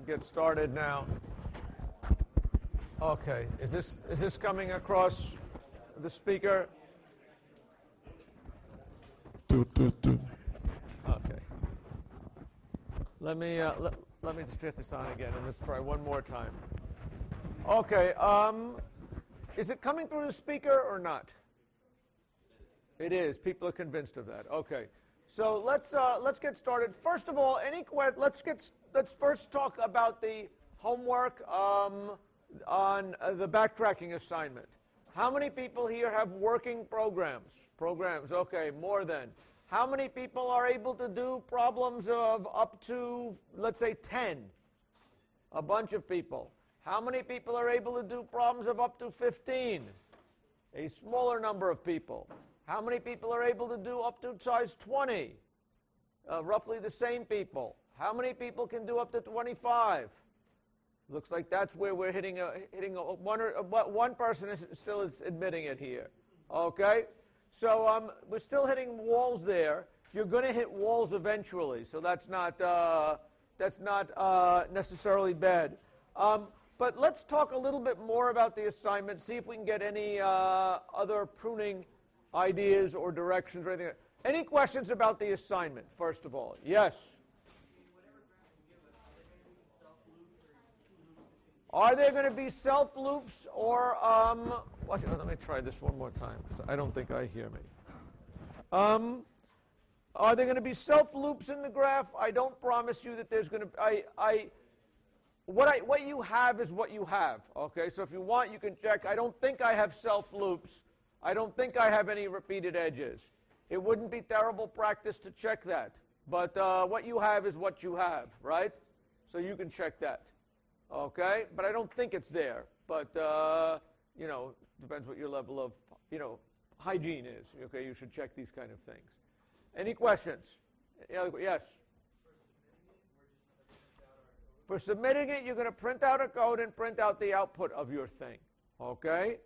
Get started now. Okay, is this coming across the speaker? Okay. Let me just get this on again, and let's try one more time. Okay. Is it coming through the speaker or not? It is. People are convinced of that. Okay. So let's get started. First of all, let's first talk about the homework on the backtracking assignment. How many people here have working programs? Okay, more than. How many people are able to do problems of up to, let's say, 10? A bunch of people. How many people are able to do problems of up to 15? A smaller number of people. How many people are able to do up to size 20? Roughly the same people. How many people can do up to 25? Looks like that's where we're hitting one person still is admitting it here. Okay, so we're still hitting walls there. You're going to hit walls eventually, so that's not necessarily bad. But let's talk a little bit more about the assignment. See if we can get any other pruning ideas or directions or anything. Any questions about the assignment, first of all? Yes? Are there going to be self loops or, let me try this one more time because I don't think I hear me. Are there going to be self loops in the graph? I don't promise you that there's going to, what you have is what you have, okay? So if you want, you can check. I don't think I have self loops. I don't think I have any repeated edges. It wouldn't be terrible practice to check that. But what you have is what you have, right? So you can check that. Okay? But I don't think it's there. But, depends what your level of, hygiene is. Okay? You should check these kind of things. Any questions? Yes? For submitting it, you're going to print out a code and print out the output of your thing. Okay?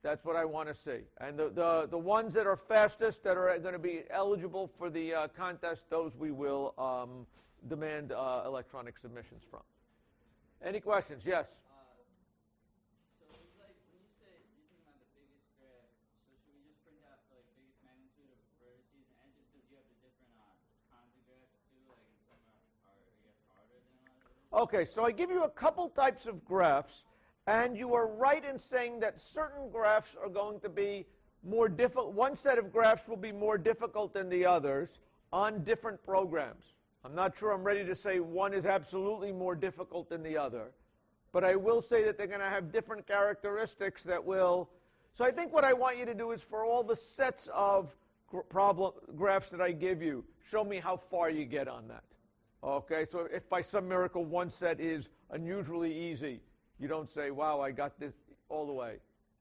That's what I want to see. And the ones that are fastest, that are going to be eligible for the contest, those we will demand electronic submissions from. Any questions? Yes? So it's like when you say you're talking about the biggest graph, so should we just print out like biggest magnitude of vertices, and just because you have the different kinds of graphs too, like and some are I guess harder than others? Okay, so I give you a couple types of graphs. And you are right in saying that certain graphs are going to be more difficult. One set of graphs will be more difficult than the others on different programs. I'm not sure I'm ready to say one is absolutely more difficult than the other. But I will say that they're going to have different characteristics that will. So I think what I want you to do is for all the sets of graphs that I give you, show me how far you get on that. Okay, so if by some miracle one set is unusually easy, you don't say, wow, I got this all the way.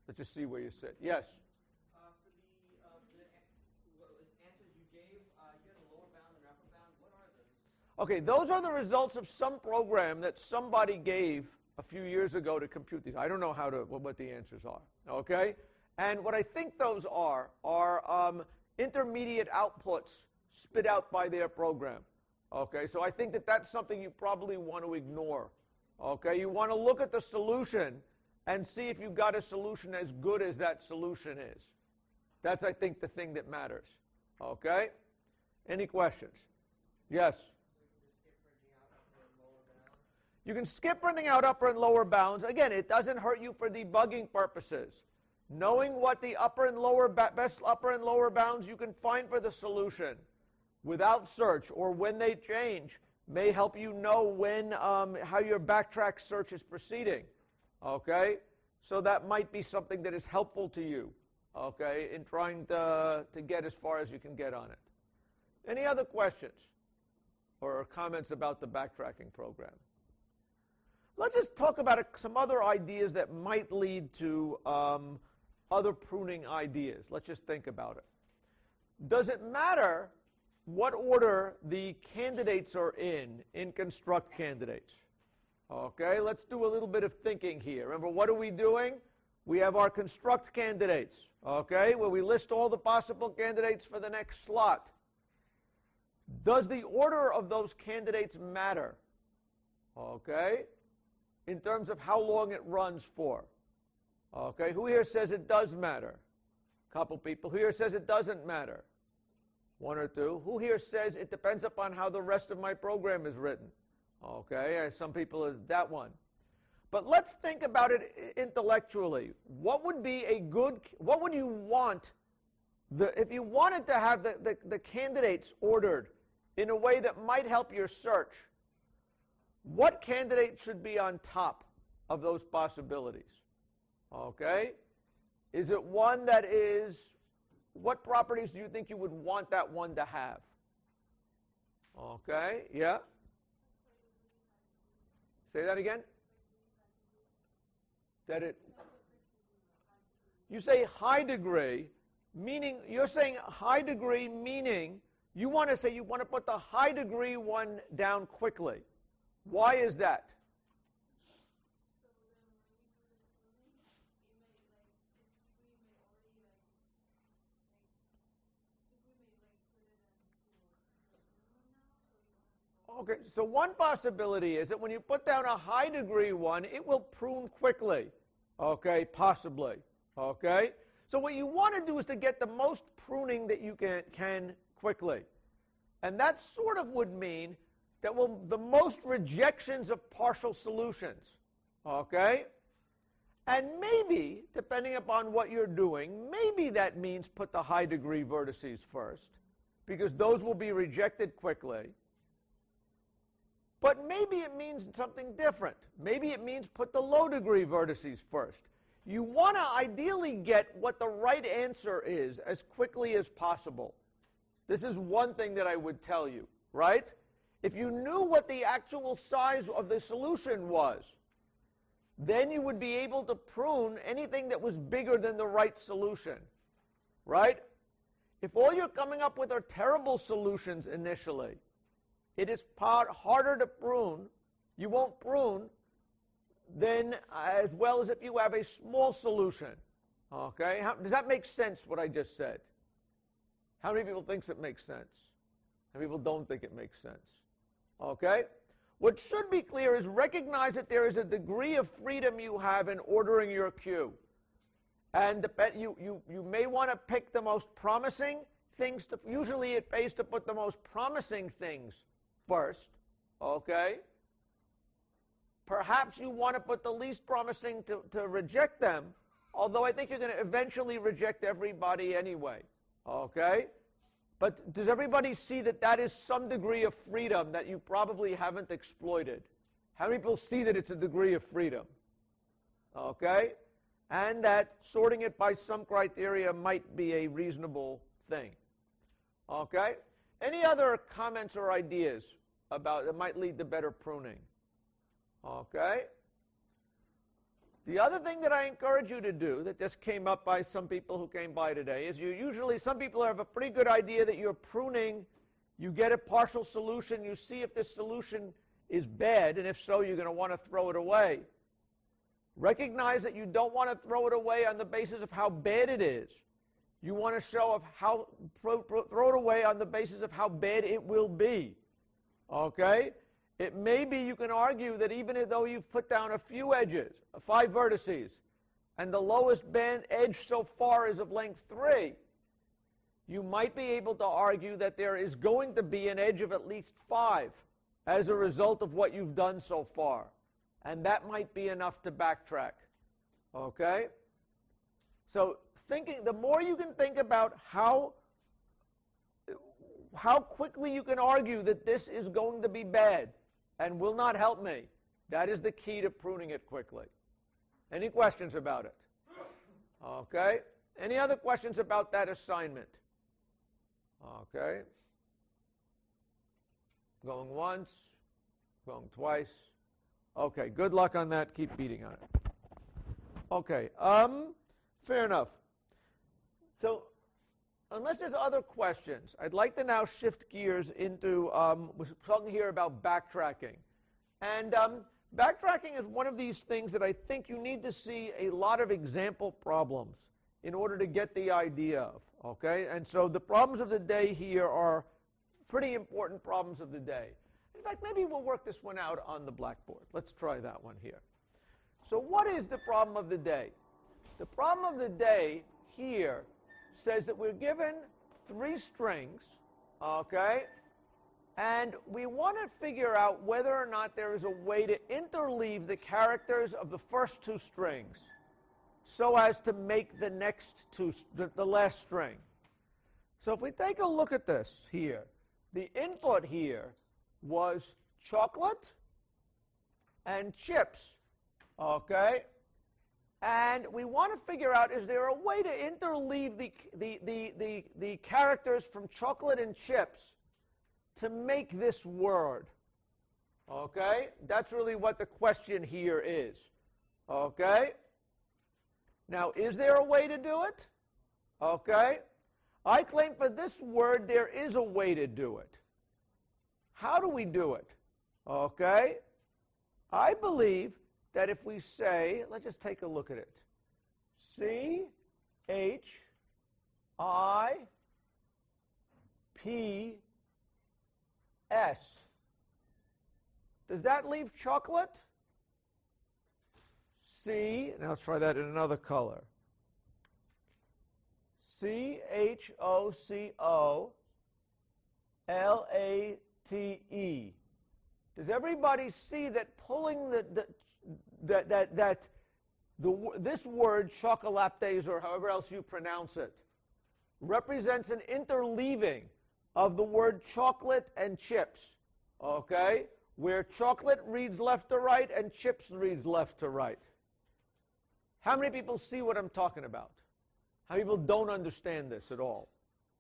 Let's just see where you sit. Yes? For the answers you gave, you had a lower bound and upper bound. What are those? Okay, those are the results of some program that somebody gave a few years ago to compute these. I don't know what the answers are. Okay? And what I think those are intermediate outputs spit out by their program. Okay, so I think that that's something you probably want to ignore. Okay, you want to look at the solution and see if you've got a solution as good as that solution is. That's, I think, the thing that matters. Okay? Any questions? Yes? You can skip printing out upper and lower bounds. Again, it doesn't hurt you for debugging purposes. Knowing what the upper and lower best upper and lower bounds you can find for the solution without search or when they change may help you know when how your backtrack search is proceeding. Okay? So that might be something that is helpful to you, okay, in trying to get as far as you can get on it. Any other questions or comments about the backtracking program? Let's just talk about some other ideas that might lead to other pruning ideas. Let's just think about it. Does it matter what order the candidates are in construct candidates? Okay, let's do a little bit of thinking here. Remember, what are we doing? We have our construct candidates, okay, where we list all the possible candidates for the next slot. Does the order of those candidates matter? Okay? In terms of how long it runs for. Okay? Who here says it does matter? A couple people. Who here says it doesn't matter? One or two. Who here says it depends upon how the rest of my program is written? Okay? Some people is that one. But let's think about it intellectually. What would be a good, what would you want, if you wanted to have the candidates ordered in a way that might help your search, what candidate should be on top of those possibilities? Okay? Is it one that is, what properties do you think you would want that one to have? Okay, yeah? Say that again? That it, you say high degree, meaning, you're saying high degree meaning you want to say you want to put the high degree one down quickly. Why is that? Okay, so one possibility is that when you put down a high degree one, it will prune quickly. Okay, possibly. Okay? So what you want to do is to get the most pruning that you can quickly. And that sort of would mean that the most rejections of partial solutions. Okay? And maybe, depending upon what you're doing, maybe that means put the high degree vertices first, because those will be rejected quickly. But maybe it means something different. Maybe it means put the low degree vertices first. You want to ideally get what the right answer is as quickly as possible. This is one thing that I would tell you, right? If you knew what the actual size of the solution was, then you would be able to prune anything that was bigger than the right solution, right? If all you're coming up with are terrible solutions initially, it is harder to prune. You won't prune then as well as if you have a small solution. Okay? Does that make sense, what I just said? How many people thinks it makes sense? How many people don't think it makes sense? Okay? What should be clear is recognize that there is a degree of freedom you have in ordering your queue. And you may want to pick the most promising things. Usually it pays to put the most promising things first, okay? Perhaps you want to put the least promising to reject them, although I think you're going to eventually reject everybody anyway, okay? But does everybody see that that is some degree of freedom that you probably haven't exploited? How many people see that it's a degree of freedom? Okay? And that sorting it by some criteria might be a reasonable thing. Okay? Any other comments or ideas about that might lead to better pruning? Okay? The other thing that I encourage you to do that just came up by some people who came by today is some people have a pretty good idea that you're pruning, you get a partial solution, you see if this solution is bad, and if so, you're going to want to throw it away. Recognize that you don't want to throw it away on the basis of how bad it is. You want to throw it away on the basis of how bad it will be. Okay? It may be you can argue that even though you've put down a few edges, 5 vertices, and the lowest edge so far is of length 3, you might be able to argue that there is going to be an edge of at least 5 as a result of what you've done so far. And that might be enough to backtrack. Okay? So the more you can think about how quickly you can argue that this is going to be bad and will not help me, that is the key to pruning it quickly. Any questions about it? Okay? Any other questions about that assignment? Okay. Going once, going twice. Okay, good luck on that. Keep beating on it. Okay, fair enough. So, unless there's other questions, I'd like to now shift gears into, we're talking here about backtracking. And backtracking is one of these things that I think you need to see a lot of example problems in order to get the idea of, okay? And so the problems of the day here are pretty important problems of the day. fact, maybe we'll work this one out on the blackboard. Let's try that one here. So what is the problem of the day? The problem of the day here says that we're given 3 strings, okay? And we want to figure out whether or not there is a way to interleave the characters of the first 2 strings so as to make the next 2, the last string. So if we take a look at this here, the input here was chocolate and chips, okay? And we want to figure out, is there a way to interleave the characters from chocolate and chips to make this word? Okay? That's really what the question here is. Okay? Now, is there a way to do it? Okay? I claim for this word there is a way to do it. How do we do it? Okay? I believe that if we say, let's just take a look at it. C-H-I-P-S. Does that leave chocolate? Now let's try that in another color. C-H-O-C-O-L-A-T-E. Does everybody see that pulling this word, chocolates, or however else you pronounce it, represents an interleaving of the word chocolate and chips, okay? Where chocolate reads left to right and chips reads left to right. How many people see what I'm talking about? How many people don't understand this at all?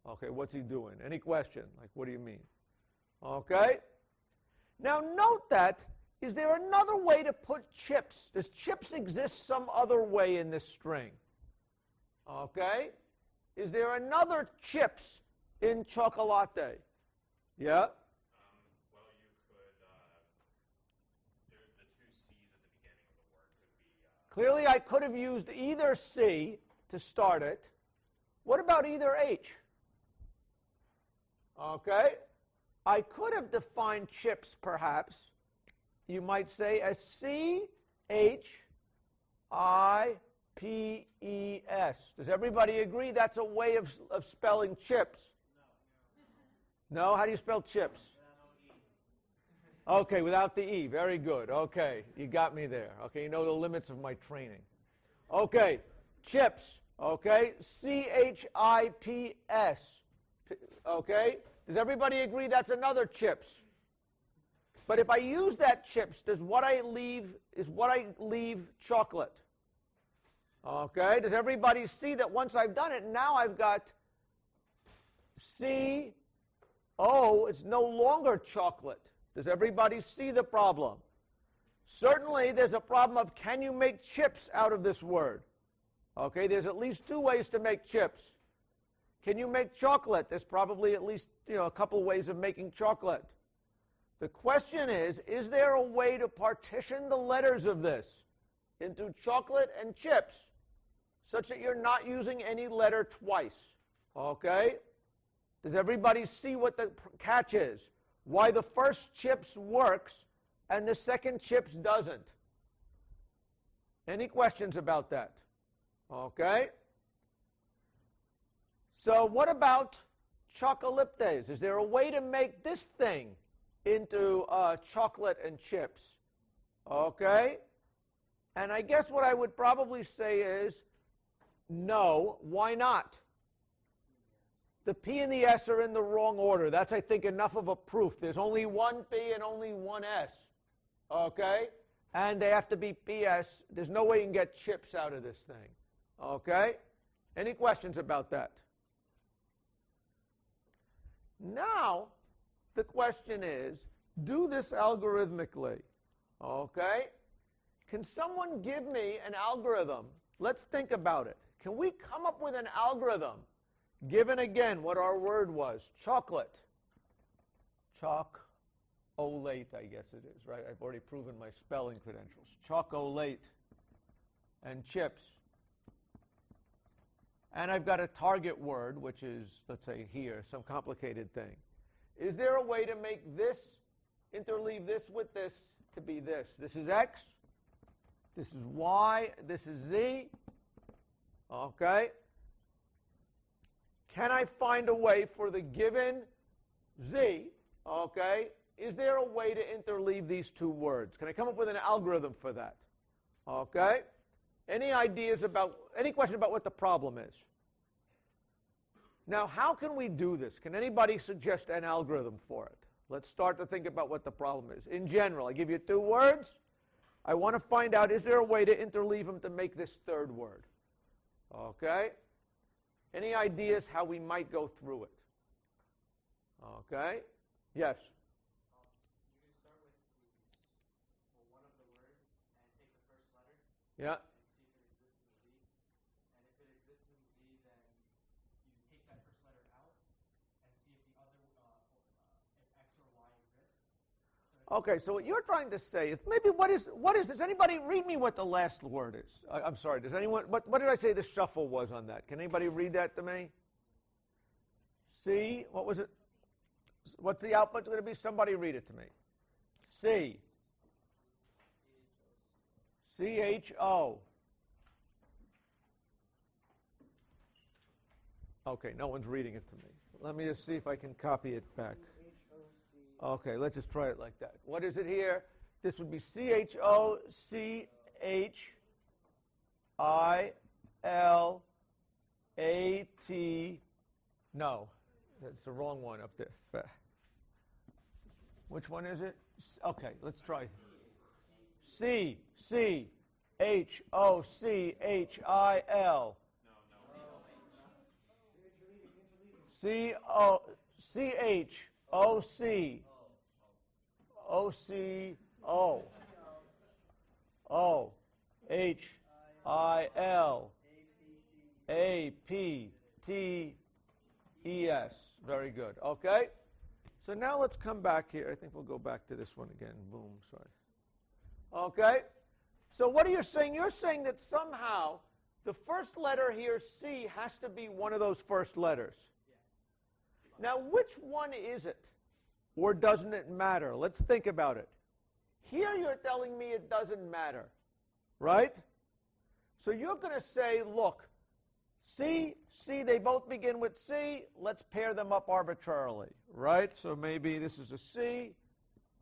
Okay, what's he doing? Any question? Like, what do you mean? Okay? Now note that, is there another way to put chips? Does chips exist some other way in this string? Okay? Is there another chips in chocolate? Yeah? Well, you could, the 2 C's at the beginning of the word could be... Clearly, I could have used either C to start it. What about either H? Okay? I could have defined chips, perhaps. You might say as C-H-I-P-E-S. Does everybody agree that's a way of spelling chips? No. No? How do you spell chips? Okay, without the E. Very good. Okay, you got me there. Okay, you know the limits of my training. Okay, chips. Okay, C-H-I-P-S. Okay, does everybody agree that's another chips? But if I use that chips, is what I leave chocolate? Okay, does everybody see that once I've done it, now I've got C-O, it's no longer chocolate. Does everybody see the problem? Certainly, there's a problem of can you make chips out of this word? Okay, there's at least 2 ways to make chips. Can you make chocolate? There's probably at least a couple ways of making chocolate. The question is there a way to partition the letters of this into chocolate and chips such that you're not using any letter twice? Okay? Does everybody see what the catch is? Why the first chips works and the second chips doesn't? Any questions about that? Okay? So what about chocoliptes? Is there a way to make this thing into chocolate and chips? Okay? And I guess what I would probably say is no. Why not? The P and the S are in the wrong order. That's, I think, enough of a proof. There's only one P and only one S. Okay? And they have to be PS. There's no way you can get chips out of this thing. Okay? Any questions about that? Now, the question is, do this algorithmically. Okay? Can someone give me an algorithm? Let's think about it. Can we come up with an algorithm, given again what our word was, chocolate? Chocolate, I guess it is, right? I've already proven my spelling credentials. Chocolate and chips. And I've got a target word, which is, let's say here, some complicated thing. Is there a way to make this interleave this with this to be this. This is x, this is y, this is z. Okay? Can I find a way for the given z, okay, is there a way to interleave these two words? Can I come up with an algorithm for that? Okay? Any question about what the problem is? Now, how can we do this? Can anybody suggest an algorithm for it? Let's start to think about what the problem is. In general, I give you two words. I want to find out, is there a way to interleave them to make this third word? Okay? Any ideas how we might go through it? Okay? Yes? You can start with one of the words and take the first letter. Yeah. And see if it exists in Z. And if it exists in Z, then you take that first letter out and see if the other, if X or Y exists. Okay, so what you're trying to say is maybe what is this? Anybody read me what the last word is? I'm sorry, does anyone, what did I say the shuffle was on that? Can anybody read that to me? C, what was it? What's the output going to be? Somebody read it to me. C. C-H-O. Okay, no one's reading it to me. Let me just see if I can copy it back. Okay, let's just try it like that. What is it here? This would be C-H-O-C-H-I-L-A-T. No, that's the wrong one up there. Which one is it? Okay, let's try. C-H-O-C-H-I-L. C-H-O-C-H-O-C-O-H-I-L-A-P-T-E-S. Very good. Okay? So now let's come back here. I think we'll go back to this one again. Boom. Sorry. Okay? So what are you saying? You're saying that somehow the first letter here, C, has to be one of those first letters. Now, which one is it? Or doesn't it matter? Let's think about it. Here you're telling me it doesn't matter, right? So you're going to say, look, C, they both begin with C. Let's pair them up arbitrarily, right? So maybe this is a C,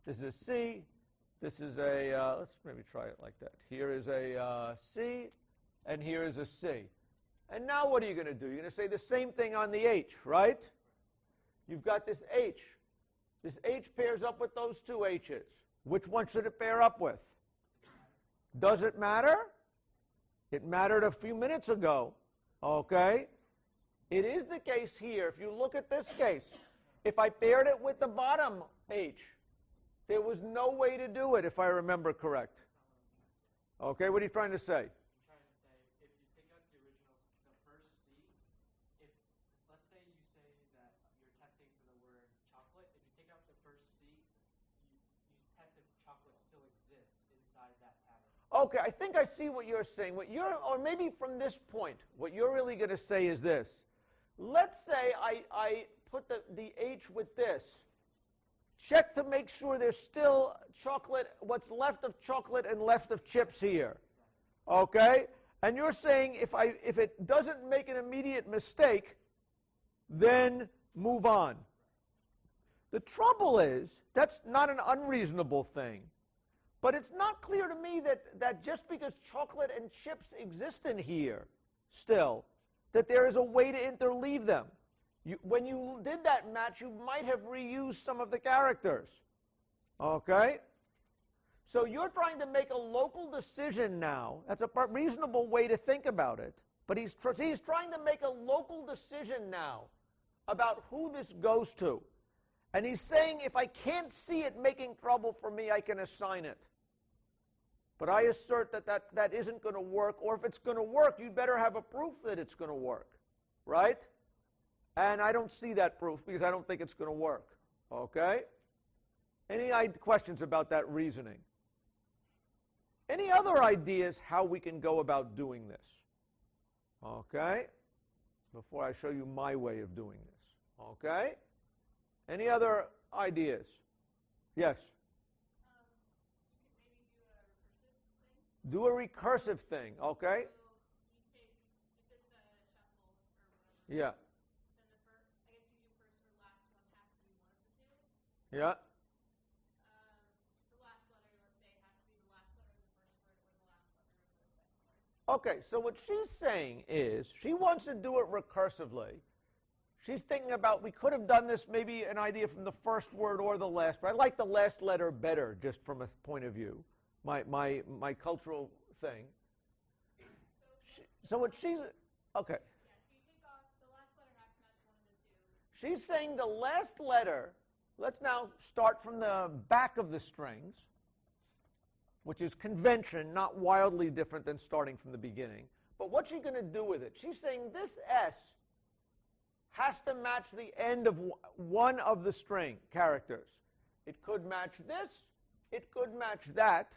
this is a C, this is a, let's maybe try it like that. Here is a C, and here is a C. And now what are you going to do? You're going to say the same thing on the H, right? You've got this H. This H pairs up with those two H's. Which one should it pair up with? Does it matter? It mattered a few minutes ago. Okay? It is the case here. If you look at this case, if I paired it with the bottom H, there was no way to do it, if I remember correct. Okay, what are you trying to say? I'm trying to say, if you take out the original, the first C, if let's say you say that you're testing for the word chocolate, if you take out the first C, you test if chocolate still exists inside that pattern. Okay, I think I see what you're saying. Or maybe from this point, what you're really going to say is this. Let's say I put the H with this. Check to make sure there's still chocolate, what's left of chocolate and left of chips here. Okay? And you're saying if it doesn't make an immediate mistake, then move on. The trouble is, that's not an unreasonable thing. But it's not clear to me that just because chocolate and chips exist in here still, that there is a way to interleave them. When you did that match, you might have reused some of the characters. Okay? So you're trying to make a local decision now. That's a reasonable way to think about it. But he's trying to make a local decision now about who this goes to. And he's saying, if I can't see it making trouble for me, I can assign it. But I assert that isn't going to work, or if it's going to work, you'd better have a proof that it's going to work, right? And I don't see that proof because I don't think it's going to work, okay? Any questions about that reasoning? Any other ideas how we can go about doing this? Okay? Before I show you my way of doing this, okay? Any other ideas? Yes? Do a recursive thing, okay? So you take, if it's a shuffle or whatever, Yeah, then the first, I guess you do first or last one has to be one of the two. yeah. The last letter, let's say, has to be the last letter of the first word or the last letter of the second word. Okay, so what she's saying is she wants to do it recursively. She's thinking about, we could have done this, maybe an idea from the first word or the last, but I like the last letter better, just from a point of view, my cultural thing. So what she's, okay. Yeah, so you take off, the last letter has to match one of the two. She's saying the last letter, let's now start from the back of the strings, which is convention, not wildly different than starting from the beginning. But what's she going to do with it? She's saying this S has to match the end of one of the string characters. It could match this, it could match that.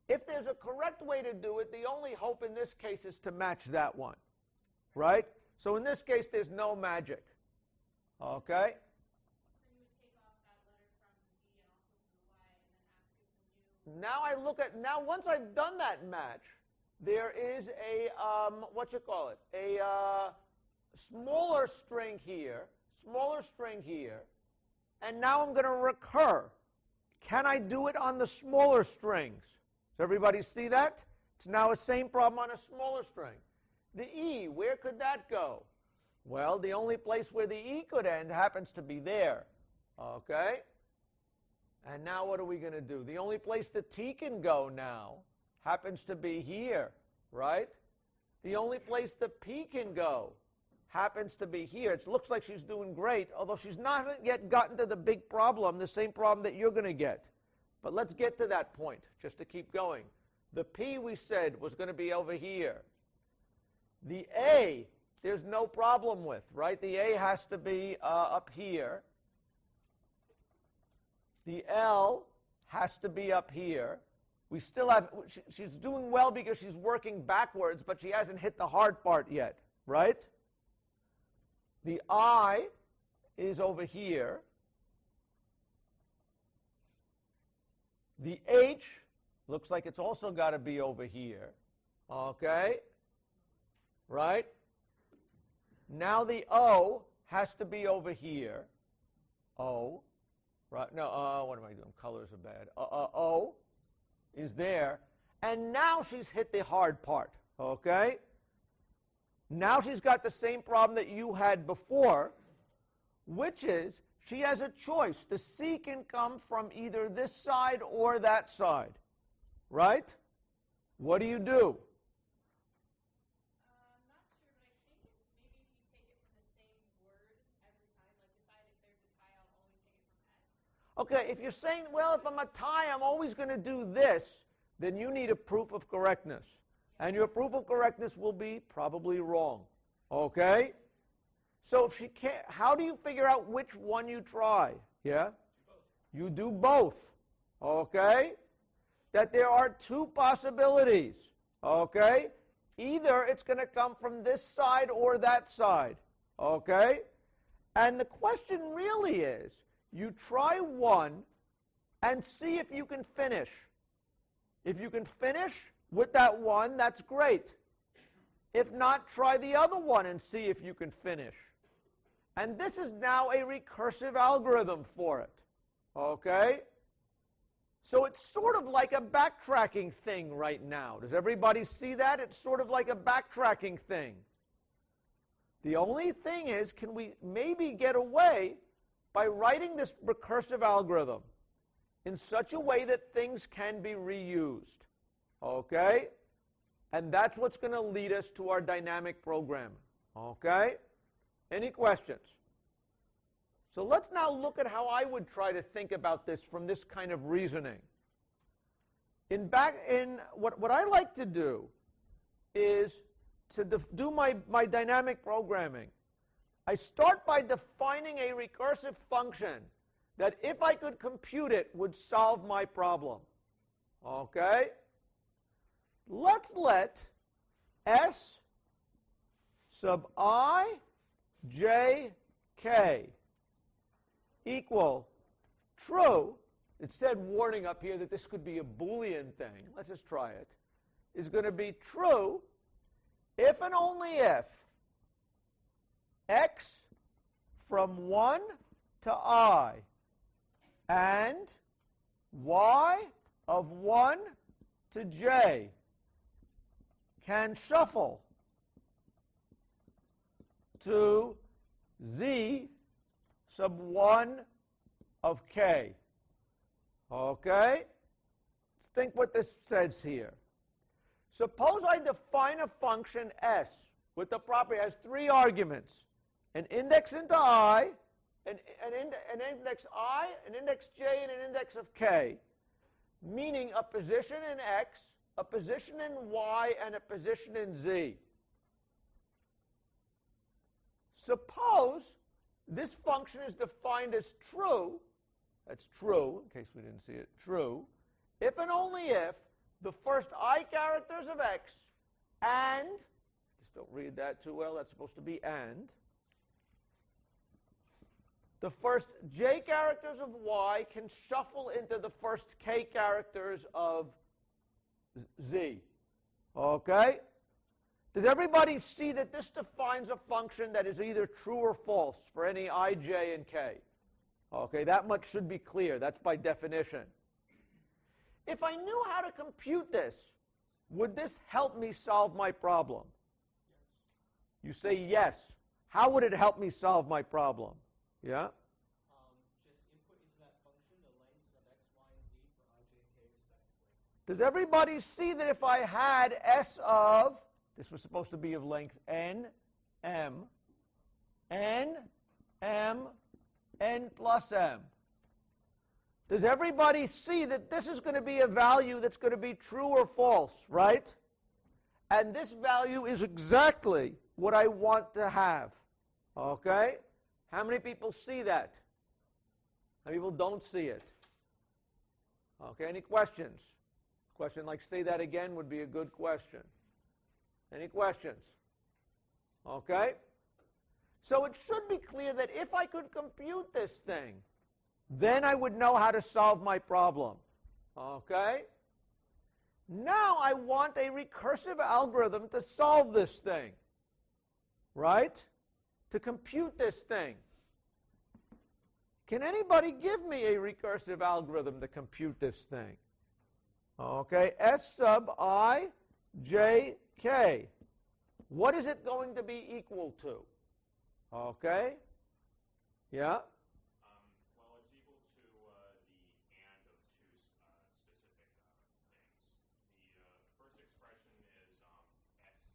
If there's a correct way to do it, the only hope in this case is to match that one, right? So in this case, there's no magic, okay? So you would take off that letter from the D and also from the Y, and then ask if the new. Now once I've done that match, there is a, a smaller string here, and now I'm going to recur. Can I do it on the smaller strings? Does everybody see that? It's now the same problem on a smaller string. The E, where could that go? Well, the only place where the E could end happens to be there. Okay? And now what are we going to do? The only place the T can go now happens to be here, right? The only place the P can go happens to be here. It looks like she's doing great, although she's not yet gotten to the big problem, the same problem that you're going to get. But let's get to that point, just to keep going. The P, we said, was going to be over here. The A, there's no problem with, right? The A has to be up here. The L has to be up here. We still have, she's doing well because she's working backwards, but she hasn't hit the hard part yet, right? The I is over here. The H looks like it's also got to be over here, okay? Right? Now the O has to be over here. O, right? No, what am I doing? Colors are bad. O is there. And now she's hit the hard part, okay? Now she's got the same problem that you had before, which is she has a choice. The C can come from either this side or that side, right? What do you do? I'm not sure, but I think maybe if you take it from the same word every time, like decide if there's a tie, I'll always take it from S. Okay, if you're saying, well, if I'm a tie, I'm always going to do this, then you need a proof of correctness. And your proof of correctness will be probably wrong. Okay? So if she can't, how do you figure out which one you try? Yeah? You do both. Okay? That there are two possibilities. Okay? Either it's going to come from this side or that side. Okay? And the question really is, you try one and see if you can finish. If you can finish with that one, that's great. If not, try the other one and see if you can finish. And this is now a recursive algorithm for it. Okay? So it's sort of like a backtracking thing right now. Does everybody see that? It's sort of like a backtracking thing. The only thing is, can we maybe get away by writing this recursive algorithm in such a way that things can be reused? Okay? And that's what's going to lead us to our dynamic programming. Okay? Any questions? So let's now look at how I would try to think about this from this kind of reasoning. What I like to do is to do my dynamic programming. I start by defining a recursive function that, if I could compute it, would solve my problem. Okay? Let's let S sub I, J, K equal true it said warning up here that this could be a Boolean thing. Let's just try it. Is going to be true if and only if x from 1 to I and y of 1 to j can shuffle to z sub 1 of k. Okay? Let's think what this says here. Suppose I define a function s with the property has 3 arguments, an index into I, an index I, an index j, and an index of k, meaning a position in x, a position in y, and a position in z. Suppose this function is defined as true, that's true, in case we didn't see it, true, if and only if the first I characters of x and, just don't read that too well, that's supposed to be and, the first j characters of y can shuffle into the first k characters of z. Okay? Does everybody see that this defines a function that is either true or false for any I, j, and k? Okay, that much should be clear. That's by definition. If I knew how to compute this, would this help me solve my problem? You say yes. How would it help me solve my problem? Yeah? Just input into that function the lengths of x, y, and z for I, j, and k respectively. Does everybody see that if I had s of, this was supposed to be of length n, m, n, m, n plus m. Does everybody see that this is going to be a value that's going to be true or false, right? And this value is exactly what I want to have. Okay? How many people see that? How many people don't see it? Okay, any questions? Question like say that again would be a good question. Any questions? Okay? So it should be clear that if I could compute this thing, then I would know how to solve my problem. Okay? Now I want a recursive algorithm to solve this thing. Right? To compute this thing. Can anybody give me a recursive algorithm to compute this thing? Okay, S sub I, J, K. What is it going to be equal to? Okay? Yeah? Well, it's equal to the and of two specific things. The first expression is S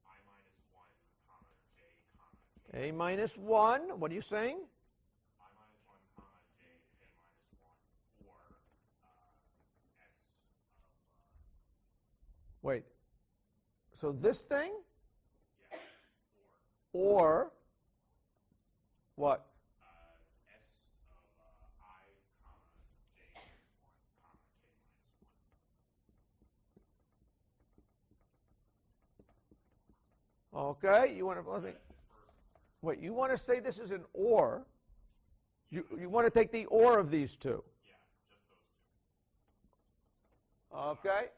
I minus 1, comma, J, comma, K. A minus 1, what are you saying? I minus 1, comma, J, K minus 1, or S of... Wait. So this thing? Yeah, Or what? S of I, comma, J minus 1, comma, K minus 1. Okay, you want to let me wait. You want to say this is an or? You want to take the or of these two? Yeah, just those two. Okay.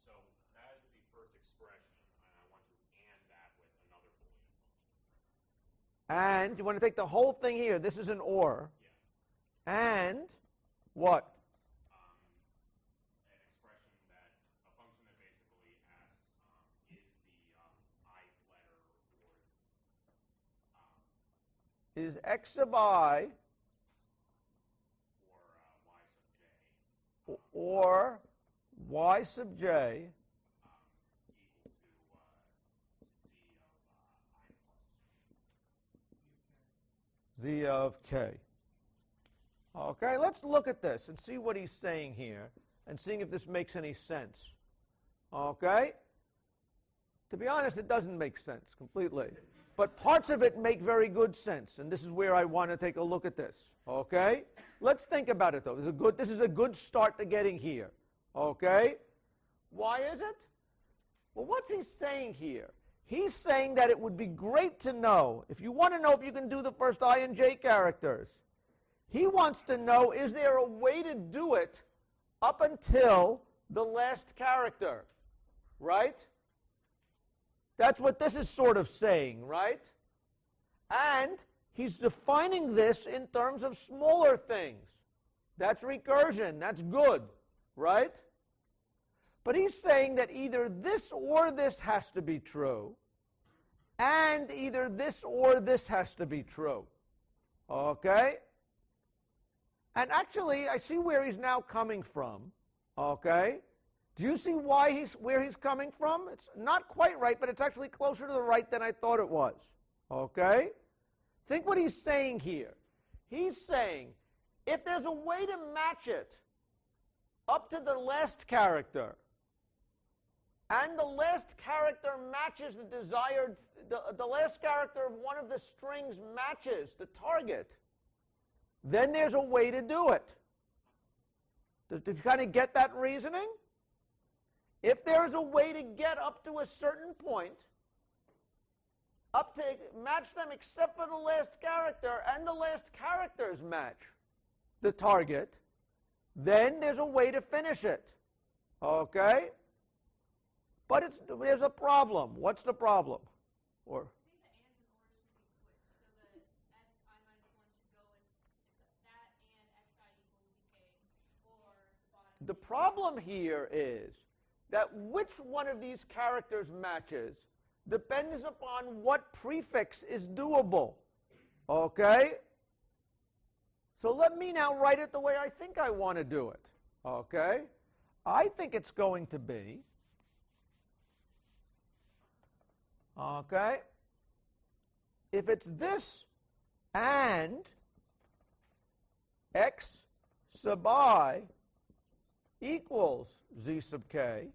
So that is the first expression, and I want to and that with another Boolean function. And you want to take the whole thing here. This is an or. Yes. And what? An expression that, a function that basically asks, is the ith letter Is x sub I or y sub j or y sub j equal to z of I plus j. z of k. Okay, let's look at this and see what he's saying here and seeing if this makes any sense. Okay? To be honest, it doesn't make sense completely. But parts of it make very good sense, and this is where I want to take a look at this. Okay? Let's think about it, though. This is a good start to getting here. Okay? Why is it? Well, what's he saying here? He's saying that it would be great to know, if you want to know if you can do the first I and J characters, He wants to know, is there a way to do it up until the last character, right? That's what this is sort of saying, right? And he's defining this in terms of smaller things. That's recursion. That's good, right? But he's saying that either this or this has to be true, and either this or this has to be true. Okay? And actually, I see where he's now coming from. Okay? Do you see where he's coming from? It's not quite right, but it's actually closer to the right than I thought it was. Okay? Think what he's saying here. He's saying, if there's a way to match it up to the last character, and the last character matches the desired, the last character of one of the strings matches the target, then there's a way to do it. Did you kind of get that reasoning? If there's a way to get up to a certain point, up to match them except for the last character, and the last characters match the target, then there's a way to finish it. Okay? But there's a problem. What's the problem? Or the problem here is that which one of these characters matches depends upon what prefix is doable. Okay? So let me now write it the way I think I want to do it. Okay? I think it's going to be, okay, if it's this and x sub I equals z sub k,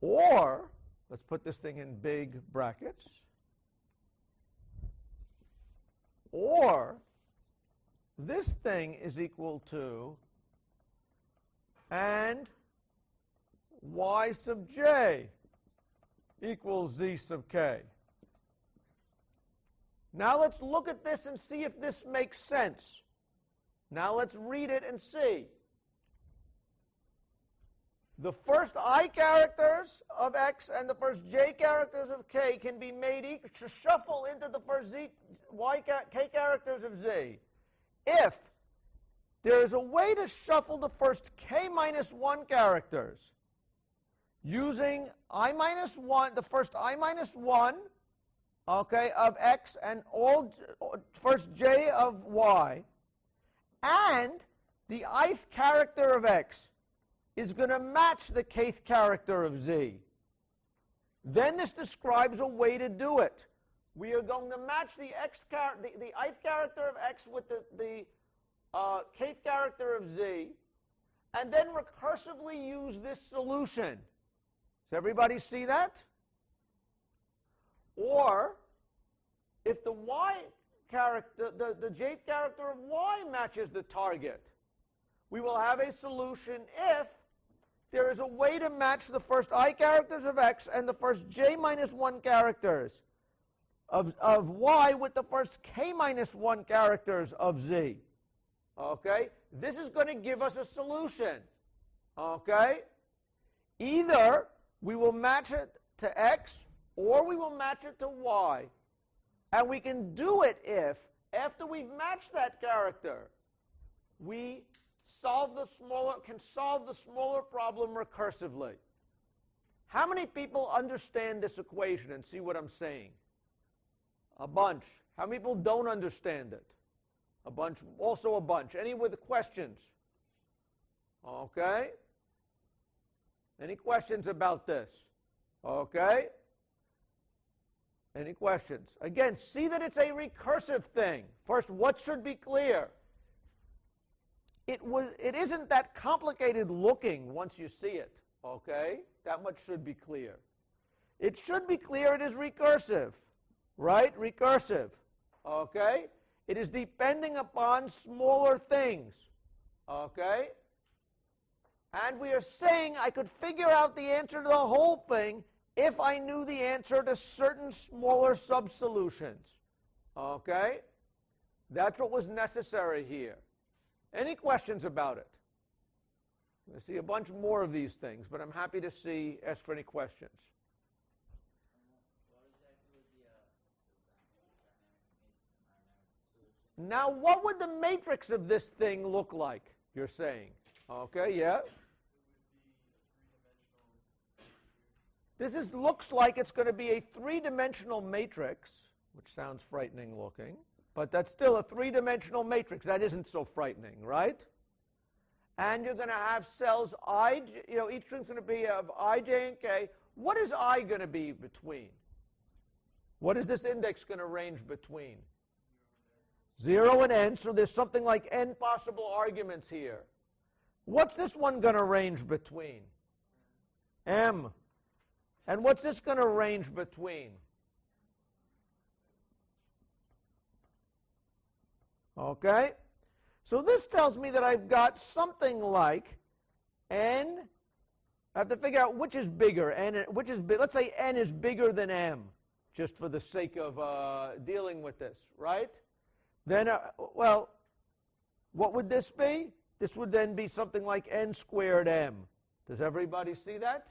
or, let's put this thing in big brackets, or this thing is equal to and y sub j equals z sub k. Now let's look at this and see if this makes sense. Now let's read it and see. The first I characters of x and the first j characters of k can be made equal to shuffle into the first k characters of z if there is a way to shuffle the first k minus 1 characters using I minus 1, the first I minus 1, okay, of x and all first j of y, and the ith character of x is going to match the kth character of z. Then this describes a way to do it. We are going to match the ith character of x with the kth character of z, and then recursively use this solution. Does everybody see that? Or, if the y character, the jth character of y matches the target, we will have a solution if there is a way to match the first I characters of x and the first j minus 1 characters of y with the first k minus 1 characters of z. Okay? This is going to give us a solution. Okay? Either we will match it to x or we will match it to y. And we can do it if, after we've matched that character, we can solve the smaller problem recursively. How many people understand this equation and see what I'm saying? A bunch. How many people don't understand it? A bunch. Also a bunch. Any with questions? Okay. Any questions about this? Okay. Any questions? Again, see that it's a recursive thing. First, what should be clear? It isn't that complicated looking once you see it, okay? That much should be clear. It should be clear it is recursive, right? Recursive, okay? It is depending upon smaller things, okay? And we are saying I could figure out the answer to the whole thing if I knew the answer to certain smaller sub-solutions. Okay? That's what was necessary here. Any questions about it? I see a bunch more of these things, but I'm happy to ask for any questions. Now, what would the matrix of this thing look like, you're saying? Okay, yeah? This looks like it's going to be a three-dimensional matrix, which sounds frightening looking, but that's still a three-dimensional matrix. That isn't so frightening, right? And you're going to have cells I, each string's going to be of I, j, and k. What is I going to be between? What is this index going to range between? 0 and n, so there's something like n possible arguments here. What's this one going to range between? M. And what's this going to range between? Okay? So this tells me that I've got something like n. I have to figure out which is bigger. Let's say n is bigger than m, just for the sake of dealing with this, right? Then, well, what would this be? This would then be something like n squared m. Does everybody see that?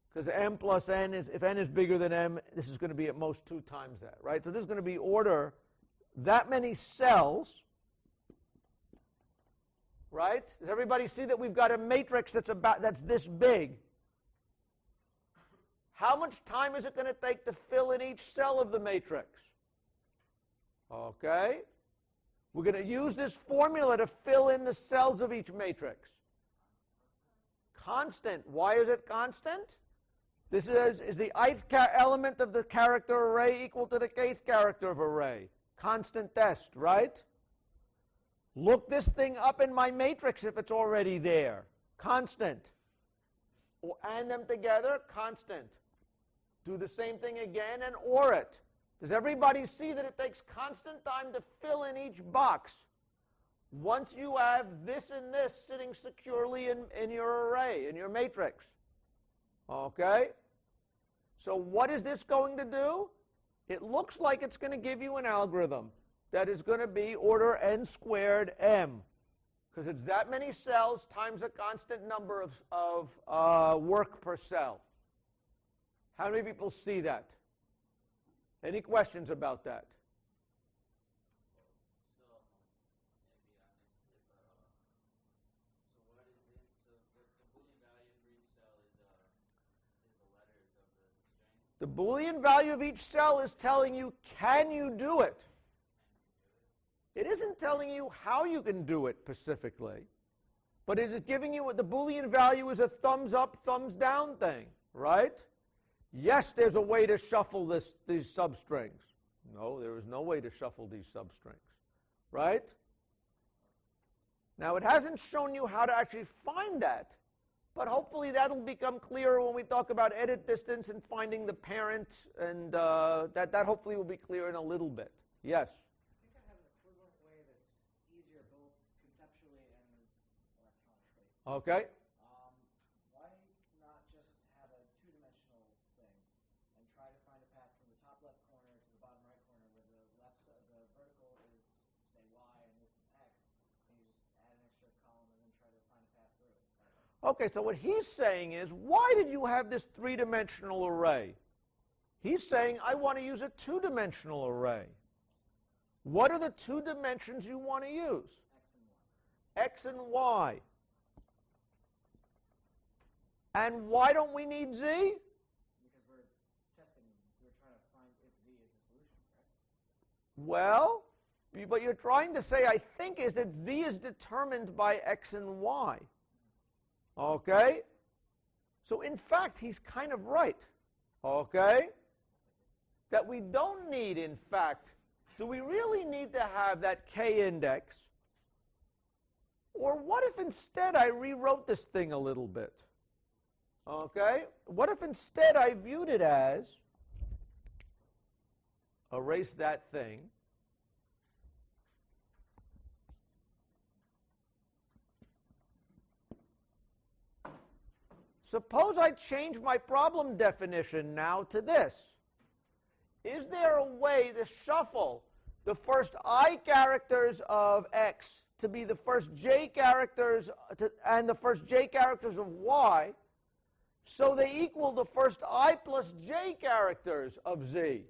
Because m plus n if n is bigger than m, this is going to be at most 2 times that, right? So this is going to be order that many cells, right? Does everybody see that we've got a matrix that's this big? How much time is it going to take to fill in each cell of the matrix? Okay. We're going to use this formula to fill in the cells of each matrix. Constant. Why is it constant? This is the ith element of the character array equal to the kth character of array. Constant test, right? Look this thing up in my matrix if it's already there. Constant. And them together, constant. Do the same thing again and OR it. Does everybody see that it takes constant time to fill in each box? Once you have this and this sitting securely in your array, in your matrix. Okay? So what is this going to do? It looks like it's going to give you an algorithm that is going to be order n squared m. Because it's that many cells times a constant number of work per cell. How many people see that? Any questions about that? The Boolean value of each cell is telling you, can you do it? It isn't telling you how you can do it specifically, but it is giving you what the Boolean value is, a thumbs up, thumbs down thing, right? Yes, there's a way to shuffle these substrings. No, there is no way to shuffle these substrings, right? Now, it hasn't shown you how to actually find that, but hopefully that'll become clearer when we talk about edit distance and finding the parent, and that hopefully will be clear in a little bit. Yes? I think I have an equivalent way that's easier both conceptually and electronically. Okay. Why not just have a two-dimensional thing and try to find a path from the top left corner to the bottom right corner where the vertical is, say, y and this is x, and you just add an extra column and then try to find a path through it. Okay, so what he's saying is, why did you have this three-dimensional array? He's saying, I want to use a two-dimensional array. What are the two dimensions you want to use? X and Y. And why don't we need Z? Because we're trying to find if Z is a solution, right? Well, what you're trying to say, I think, is that Z is determined by X and Y. Okay? So, in fact, he's kind of right. Okay? That we don't need, in fact, do we really need to have that K index? Or what if instead I rewrote this thing a little bit? Okay? What if instead I viewed it as, erase that thing, Suppose I change my problem definition now to this. Is there a way to shuffle the first I characters of x to be the first j characters and the first j characters of y so they equal the first I plus j characters of z?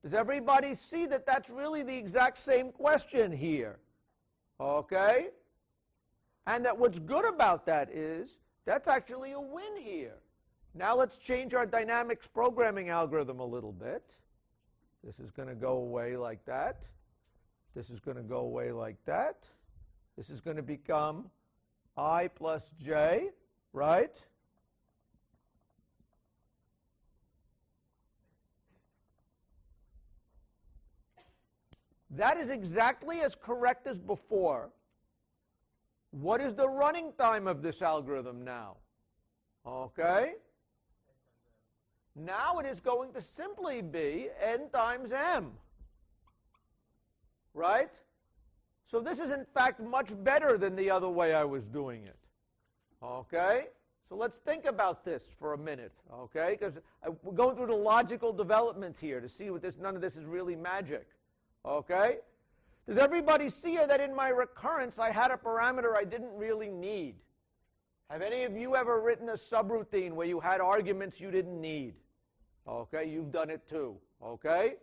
Does everybody see that that's really the exact same question here? Okay? And that what's good about that is that's actually a win here. Now let's change our dynamics programming algorithm a little bit. This is going to go away like that. This is going to go away like that. This is going to become I plus j, right? That is exactly as correct as before. What is the running time of this algorithm now? Okay. Now it is going to simply be n times m. Right? So this is in fact much better than the other way I was doing it. Okay? So let's think about this for a minute. Okay? Because we're going through the logical development here to see what this, none of this is really magic. Okay? Does everybody see here that in my recurrence I had a parameter I didn't really need? Have any of you ever written a subroutine where you had arguments you didn't need? Okay, you've done it too. Okay?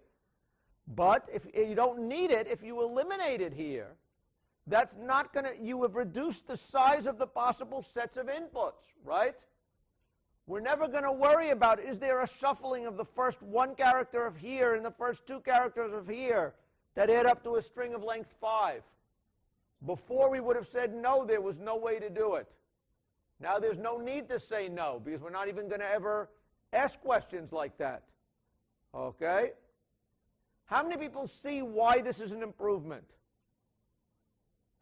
But if you don't need it, if you eliminate it here, that's not going to, you have reduced the size of the possible sets of inputs, right? We're never going to worry about, is there a shuffling of the first one character of here and the first two characters of here that add up to a string of length 5. Before we would have said no, there was no way to do it. Now there's no need to say no, because we're not even going to ever ask questions like that. Okay? How many people see why this is an improvement?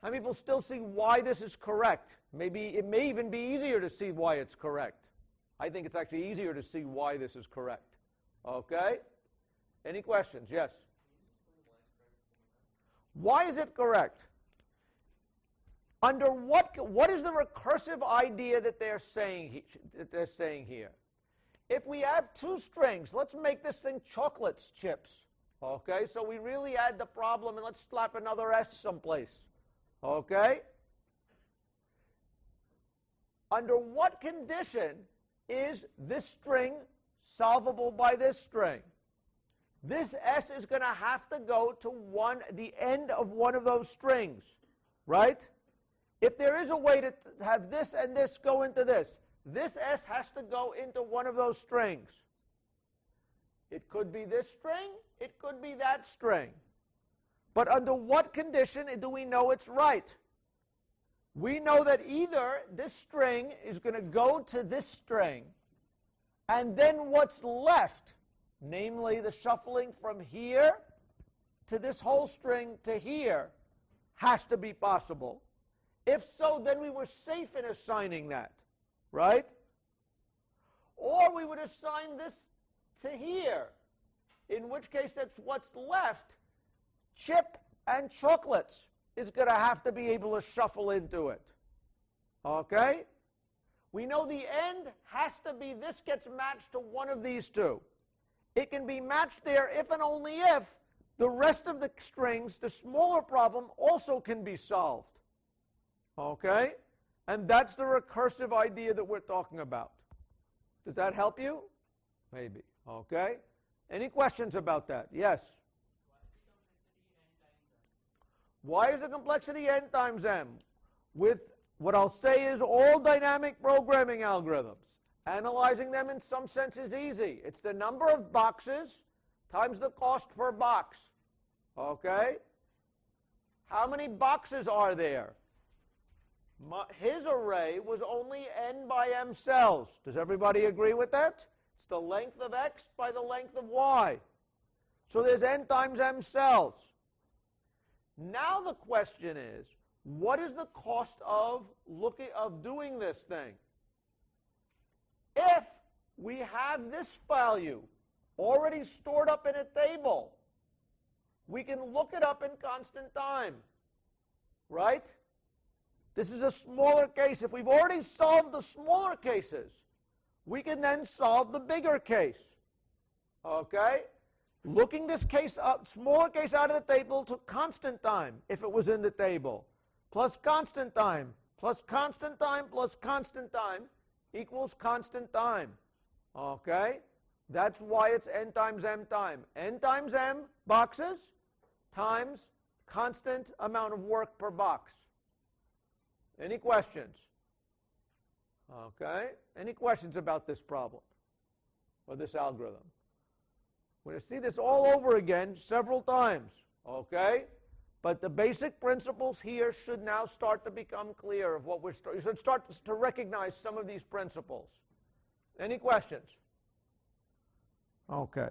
How many people still see why this is correct? Maybe it may even be easier to see why it's correct. I think it's actually easier to see why this is correct. Okay? Any questions? Yes? Why is it correct? Under what is the recursive idea that they're saying here? If we have two strings, let's make this thing chocolates chips. Okay, so we really add the problem and let's slap another S someplace. Okay? Under what condition is this string solvable by this string? This S is going to have to go to the end of one of those strings, right? If there is a way to have this and this go into this S has to go into one of those strings. It could be this string, it could be that string. But under what condition do we know it's right? We know that either this string is going to go to this string, and then what's left, namely the shuffling from here to this whole string to here, has to be possible. If so, then we were safe in assigning that, right? Or we would assign this to here, in which case that's what's left. Chip and chocolates is going to have to be able to shuffle into it. Okay? We know the end has to be, this gets matched to one of these two. It can be matched there if and only if the rest of the strings, the smaller problem, also can be solved. Okay? And that's the recursive idea that we're talking about. Does that help you? Maybe. Okay? Any questions about that? Yes? Why is the complexity n times m? With what I'll say is all dynamic programming algorithms. Analyzing them in some sense is easy. It's the number of boxes times the cost per box. Okay? How many boxes are there? His array was only n by m cells. Does everybody agree with that? It's the length of x by the length of y. So there's n times m cells. Now the question is, what is the cost of doing this thing? If we have this value already stored up in a table, we can look it up in constant time, right? This is a smaller case. If we've already solved the smaller cases, we can then solve the bigger case. Okay? Looking this case up, smaller case out of the table to constant time, if it was in the table, plus constant time, plus constant time, plus constant time equals constant time. Okay? That's why it's n times m time. N times m boxes times constant amount of work per box. Any questions? Okay? Any questions about this problem or this algorithm? We're going to see this all over again several times. Okay? But the basic principles here should now start to become clear of what we're you should start to recognize some of these principles. Any questions? Okay.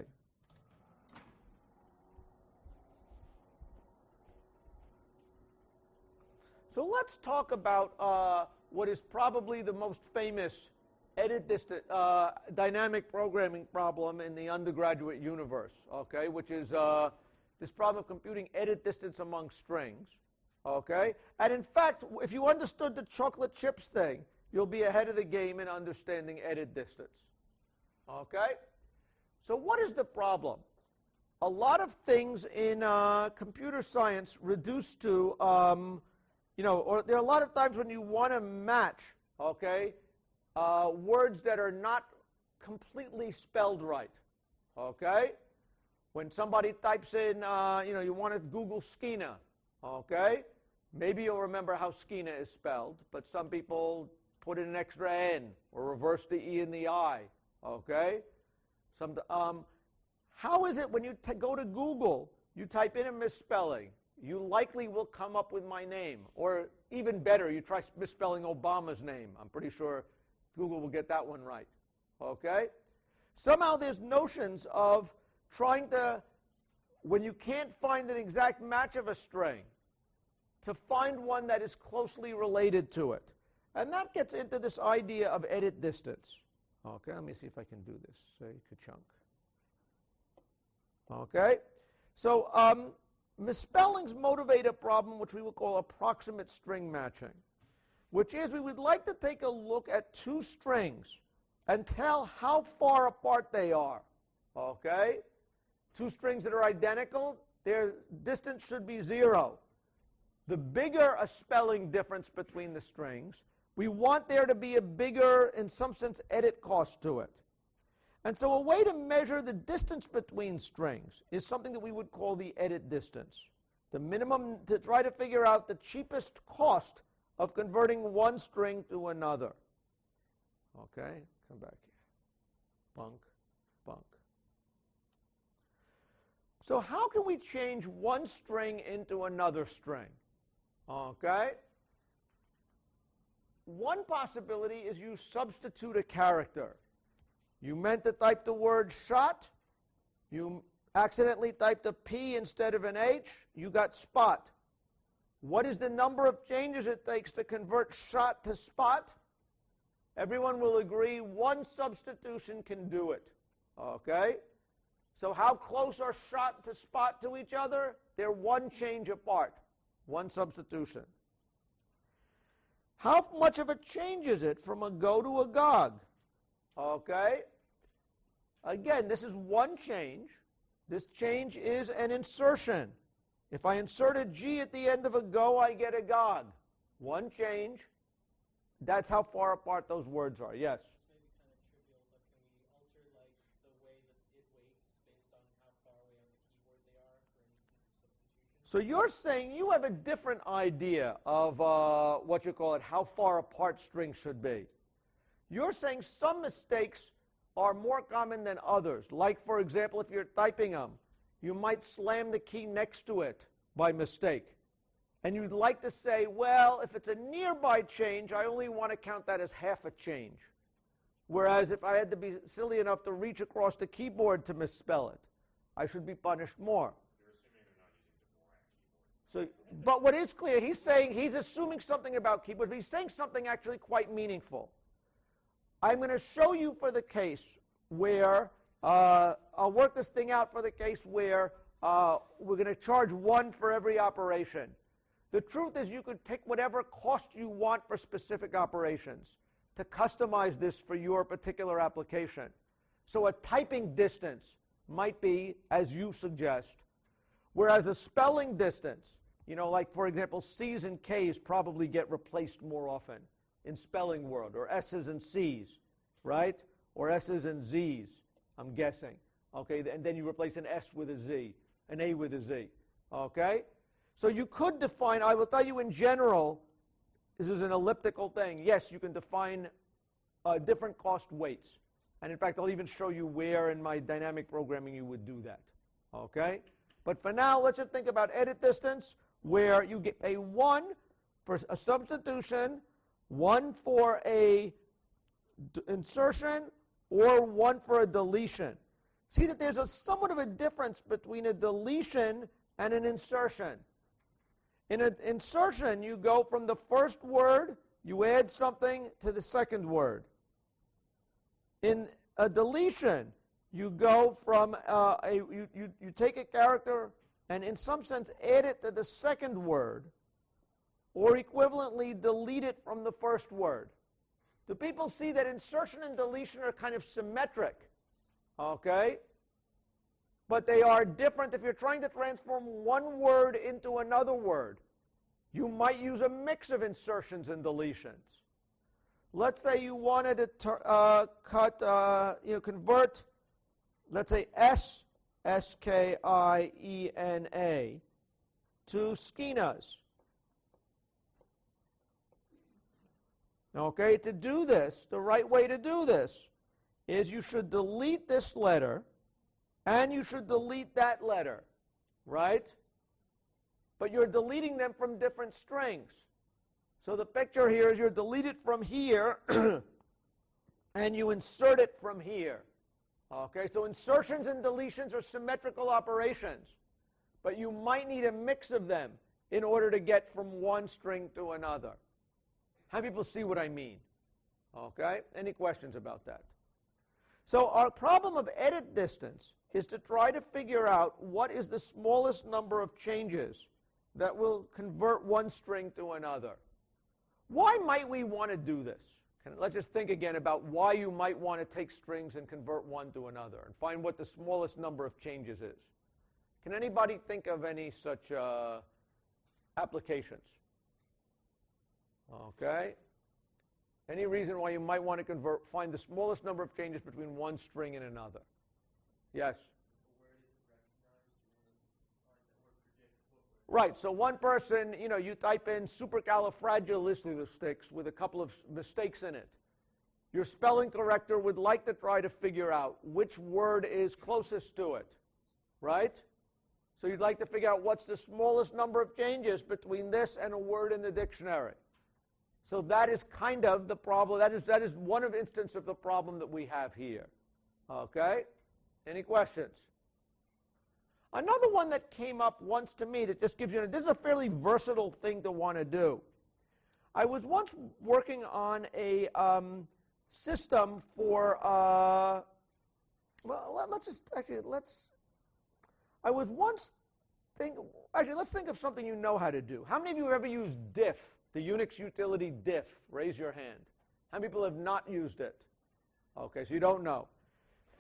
So let's talk about what is probably the most famous dynamic programming problem in the undergraduate universe, okay, which is this problem of computing edit distance among strings, okay? And in fact, if you understood the chocolate chips thing, you'll be ahead of the game in understanding edit distance, okay? So what is the problem? A lot of things in computer science reduce to, or there are a lot of times when you want to match, okay, words that are not completely spelled right, okay? When somebody types in, you want to Google Skeena, okay? Maybe you'll remember how Skeena is spelled, but some people put in an extra N or reverse the E and the I, okay? How is it when you go to Google, you type in a misspelling, you likely will come up with my name, or even better, you try misspelling Obama's name. I'm pretty sure Google will get that one right, okay? Somehow there's notions of trying to, when you can't find an exact match of a string, to find one that is closely related to it. And that gets into this idea of edit distance. Okay, let me see if I can do this. Say ka-chunk. Okay, so misspellings motivate a problem which we will call approximate string matching, which is we would like to take a look at two strings and tell how far apart they are. Okay? Two strings that are identical, their distance should be 0. The bigger a spelling difference between the strings, we want there to be a bigger, in some sense, edit cost to it. And so a way to measure the distance between strings is something that we would call the edit distance. The minimum, to try to figure out the cheapest cost of converting one string to another. Okay, come back here. Bunk, bunk. So how can we change one string into another string? Okay. One possibility is you substitute a character. You meant to type the word shot. You accidentally typed a P instead of an H. You got spot. What is the number of changes it takes to convert shot to spot? Everyone will agree one substitution can do it. Okay? So how close are shot to spot to each other? They're one change apart. One substitution. How much of a change is it from a go to a gog? Okay? Again, this is one change. This change is an insertion. If I insert a G at the end of a go, I get a gog. One change. That's how far apart those words are. Yes? This may be kind of trivial, but can we alter the way that it weights based on how far away on the keyboard they are, for instance, of substitution? So you're saying you have a different idea of what you call it, how far apart strings should be. You're saying some mistakes are more common than others. Like, for example, if you're typing them, you might slam the key next to it by mistake. And you'd like to say, well, if it's a nearby change, I only want to count that as half a change. Whereas if I had to be silly enough to reach across the keyboard to misspell it, I should be punished more. You're assuming they're not using the Dvorak keyboard. So, but what is clear, he's assuming something about keyboards, but he's saying something actually quite meaningful. I'm going to show you for the case where, I'll work this thing out for the case where we're going to charge 1 for every operation. The truth is you could pick whatever cost you want for specific operations to customize this for your particular application. So a typing distance might be, as you suggest, whereas a spelling distance, like for example, C's and K's probably get replaced more often in spelling world, or S's and C's, right? Or S's and Z's, I'm guessing. Okay, and then you replace an S with a Z, an A with a Z. Okay? So you could define, I will tell you in general, this is an elliptical thing. Yes, you can define different cost weights. And in fact, I'll even show you where in my dynamic programming you would do that. Okay? But for now, let's just think about edit distance, where you get a 1 for a substitution, 1 for a insertion, or 1 for a deletion. See that there's somewhat of a difference between a deletion and an insertion. In an insertion, you go from the first word, you add something to the second word. In a deletion, you go from you take a character and in some sense add it to the second word, or equivalently delete it from the first word. Do people see that insertion and deletion are kind of symmetric? Okay? But they are different. If you're trying to transform one word into another word, you might use a mix of insertions and deletions. Let's say you wanted to convert, let's say S-K-I-E-N-A to skinas. Okay, to do this, the right way to do this is you should delete this letter and you should delete that letter, right? But you're deleting them from different strings. So the picture here is you delete it from here and you insert it from here. Okay, so insertions and deletions are symmetrical operations, but you might need a mix of them in order to get from one string to another. How many people see what I mean? Okay, any questions about that? So our problem of edit distance is to try to figure out what is the smallest number of changes that will convert one string to another. Why might we want to do this? Let's just think again about why you might want to take strings and convert one to another and find what the smallest number of changes is. Can anybody think of any such applications? Okay. Any reason why you might want to find the smallest number of changes between one string and another? Yes? Right, so one person, you type in supercalifragilisticexpialidocious with a couple of mistakes in it. Your spelling corrector would like to try to figure out which word is closest to it, right? So you'd like to figure out what's the smallest number of changes between this and a word in the dictionary. So that is kind of the problem. That is one of instance of the problem that we have here. Okay? Any questions? Another one that came up once to me that just gives you, this is a fairly versatile thing to want to do. I was once working on a system for, let's think of something you know how to do. How many of you have ever used diff, the Unix utility diff? Raise your hand. How many people have not used it? Okay, so you don't know.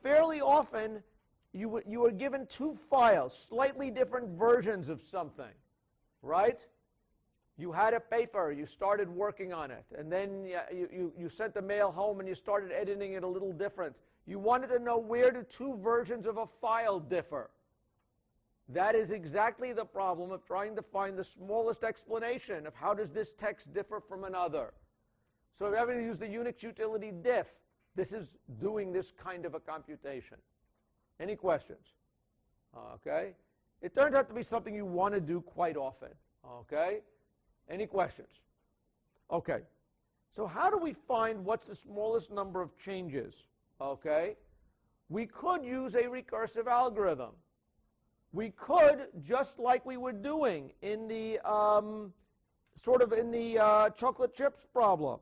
Fairly often, you were given two files, slightly different versions of something, right? You had a paper, you started working on it, and then you sent the mail home and you started editing it a little different. You wanted to know where do two versions of a file differ. That is exactly the problem of trying to find the smallest explanation of how does this text differ from another. So if you ever use the Unix utility diff, this is doing this kind of a computation. Any questions? Okay. It turns out to be something you want to do quite often. Okay. Any questions? Okay. So how do we find what's the smallest number of changes? Okay. We could use a recursive algorithm. We could, just like we were doing in the chocolate chips problem,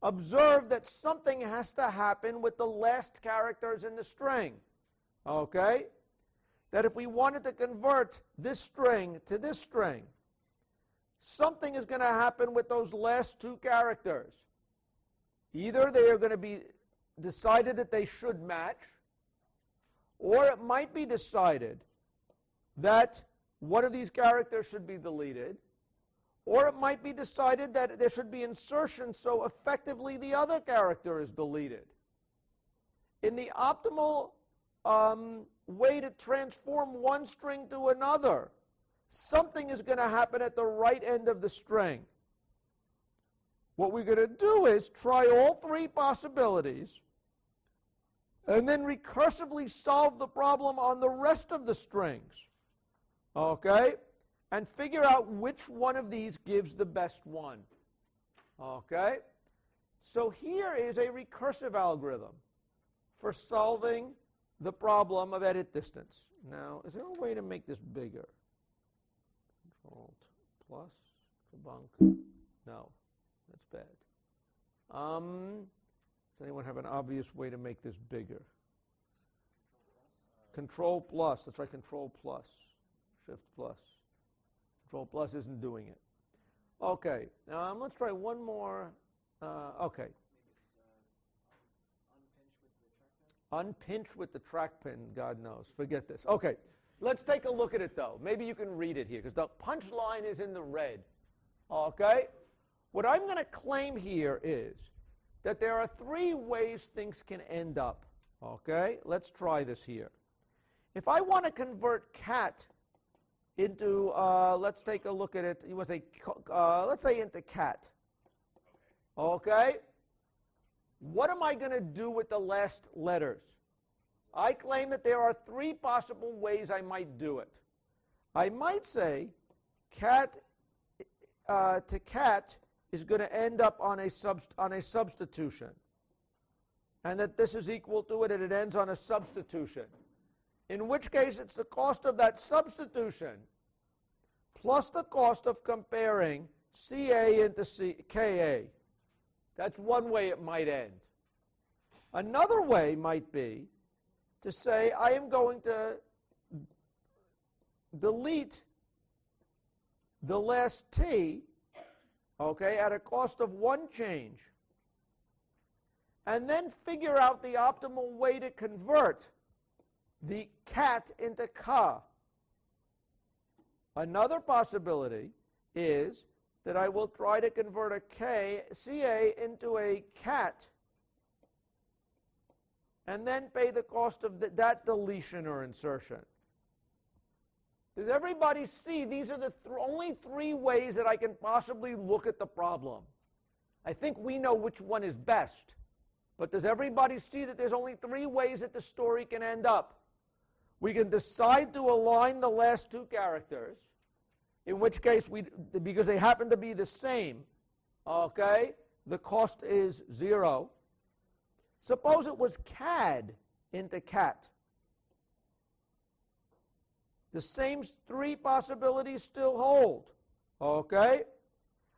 observe that something has to happen with the last characters in the string. Okay? That if we wanted to convert this string to this string, something is going to happen with those last two characters. Either they are going to be decided that they should match, or it might be decided that one of these characters should be deleted, or it might be decided that there should be insertion, so effectively the other character is deleted. In the optimal way to transform one string to another, something is going to happen at the right end of the string. What we're going to do is try all three possibilities and then recursively solve the problem on the rest of the strings. Okay? And figure out which one of these gives the best one. Okay? So here is a recursive algorithm for solving the problem of edit distance. Now, is there a way to make this bigger? Control plus, kabunk. No, that's bad. Does anyone have an obvious way to make this bigger? Control plus. That's right, Control plus. Shift plus. Control plus isn't doing it. Okay, let's try one more. Okay. Unpinch with the track pin, God knows. Forget this. Okay, let's take a look at it, though. Maybe you can read it here, because the punch line is in the red. Okay? What I'm going to claim here is that there are three ways things can end up. Okay? Let's try this here. If I want to convert cat into, let's take a look at it. It was let's say into cat. Okay? What am I going to do with the last letters? I claim that there are three possible ways I might do it. I might say cat to cat is going to end up on a substitution, and that this is equal to it, and it ends on a substitution. In which case, it's the cost of that substitution plus the cost of comparing CA into KA. That's one way it might end. Another way might be to say I am going to delete the last T, okay, at a cost of one change, and then figure out the optimal way to convert the cat into ka. Another possibility is that I will try to convert a CA into a cat and then pay the cost of that deletion or insertion. Does everybody see these are the only three ways that I can possibly look at the problem? I think we know which one is best, but does everybody see that there's only three ways that the story can end up? We can decide to align the last two characters, in which case, because they happen to be the same, okay, the cost is 0. Suppose it was CAD into cat. The same three possibilities still hold, okay?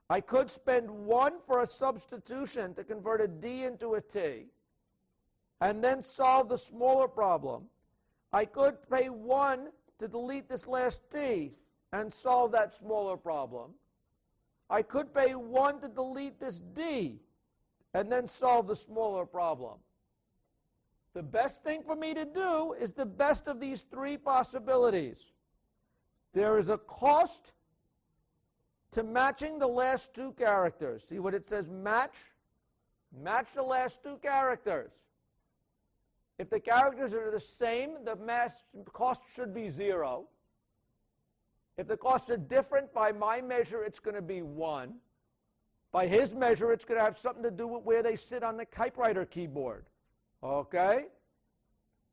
I could spend 1 for a substitution to convert a D into a T, and then solve the smaller problem. I could pay 1 to delete this last T and solve that smaller problem. I could pay 1 to delete this D and then solve the smaller problem. The best thing for me to do is the best of these three possibilities. There is a cost to matching the last two characters. See what it says, match? Match the last two characters. If the characters are the same, the cost should be 0. If the costs are different, by my measure, it's going to be 1. By his measure, it's going to have something to do with where they sit on the typewriter keyboard. Okay?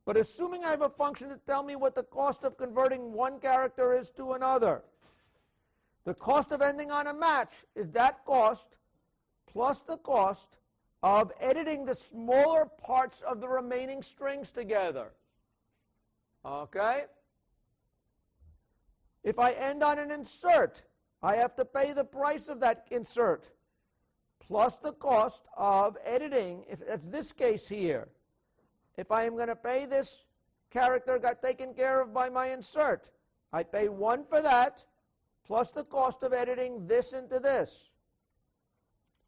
But assuming I have a function to tell me what the cost of converting one character is to another, the cost of ending on a match is that cost plus the cost of editing the smaller parts of the remaining strings together. Okay? If I end on an insert, I have to pay the price of that insert plus the cost of editing, if that's this case here. If I am going to pay this character got taken care of by my insert, I pay 1 for that, plus the cost of editing this into this.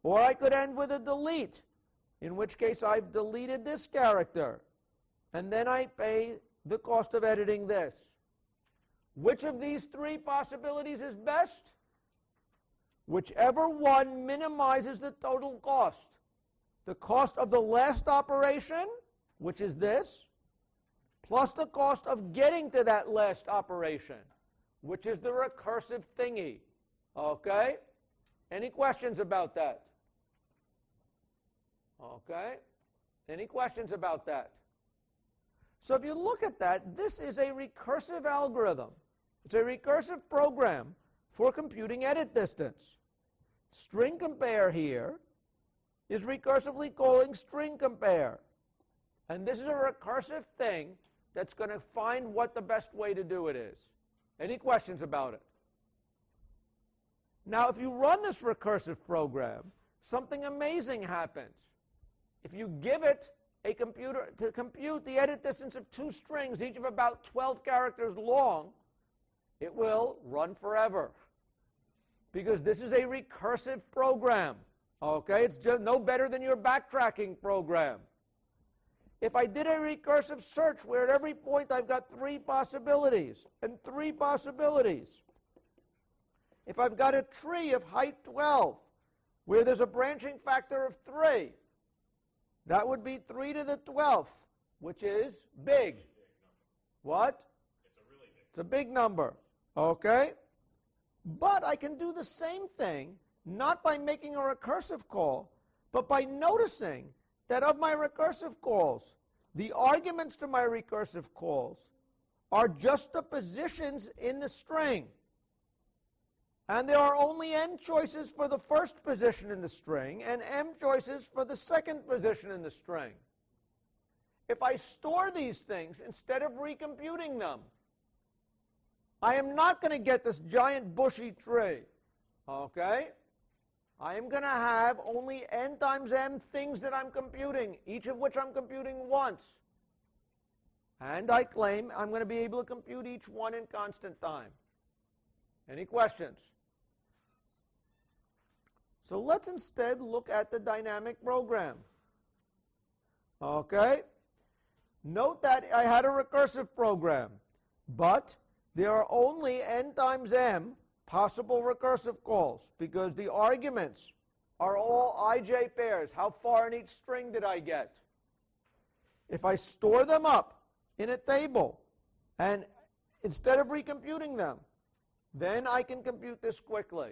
Or I could end with a delete, in which case I've deleted this character, and then I pay the cost of editing this. Which of these three possibilities is best? Whichever one minimizes the total cost. The cost of the last operation, which is this, plus the cost of getting to that last operation, which is the recursive thingy. Okay? Any questions about that? Okay? Any questions about that? So if you look at that, this is a recursive algorithm. It's a recursive program for computing edit distance. String compare here is recursively calling string compare. And this is a recursive thing that's going to find what the best way to do it is. Any questions about it? Now, if you run this recursive program, something amazing happens. If you give it a computer to compute the edit distance of two strings, each of about 12 characters long, it will run forever. Because this is a recursive program. Okay? It's just no better than your backtracking program. If I did a recursive search where at every point I've got 3 possibilities and 3 possibilities, if I've got a tree of height 12 where there's a branching factor of 3, that would be 3 to the 12th, which is big. What? It's a really big. It's a big number. Okay? But I can do the same thing, not by making a recursive call, but by noticing that of my recursive calls, the arguments to my recursive calls are just the positions in the string. And there are only n choices for the first position in the string and m choices for the second position in the string. If I store these things instead of recomputing them, I am not going to get this giant bushy tree. Okay? I am going to have only n times m things that I'm computing, each of which I'm computing once. And I claim I'm going to be able to compute each one in constant time. Any questions? So let's instead look at the dynamic program. Okay? Note that I had a recursive program, but there are only n times m possible recursive calls because the arguments are all ij pairs. How far in each string did I get? If I store them up in a table and instead of recomputing them, then I can compute this quickly.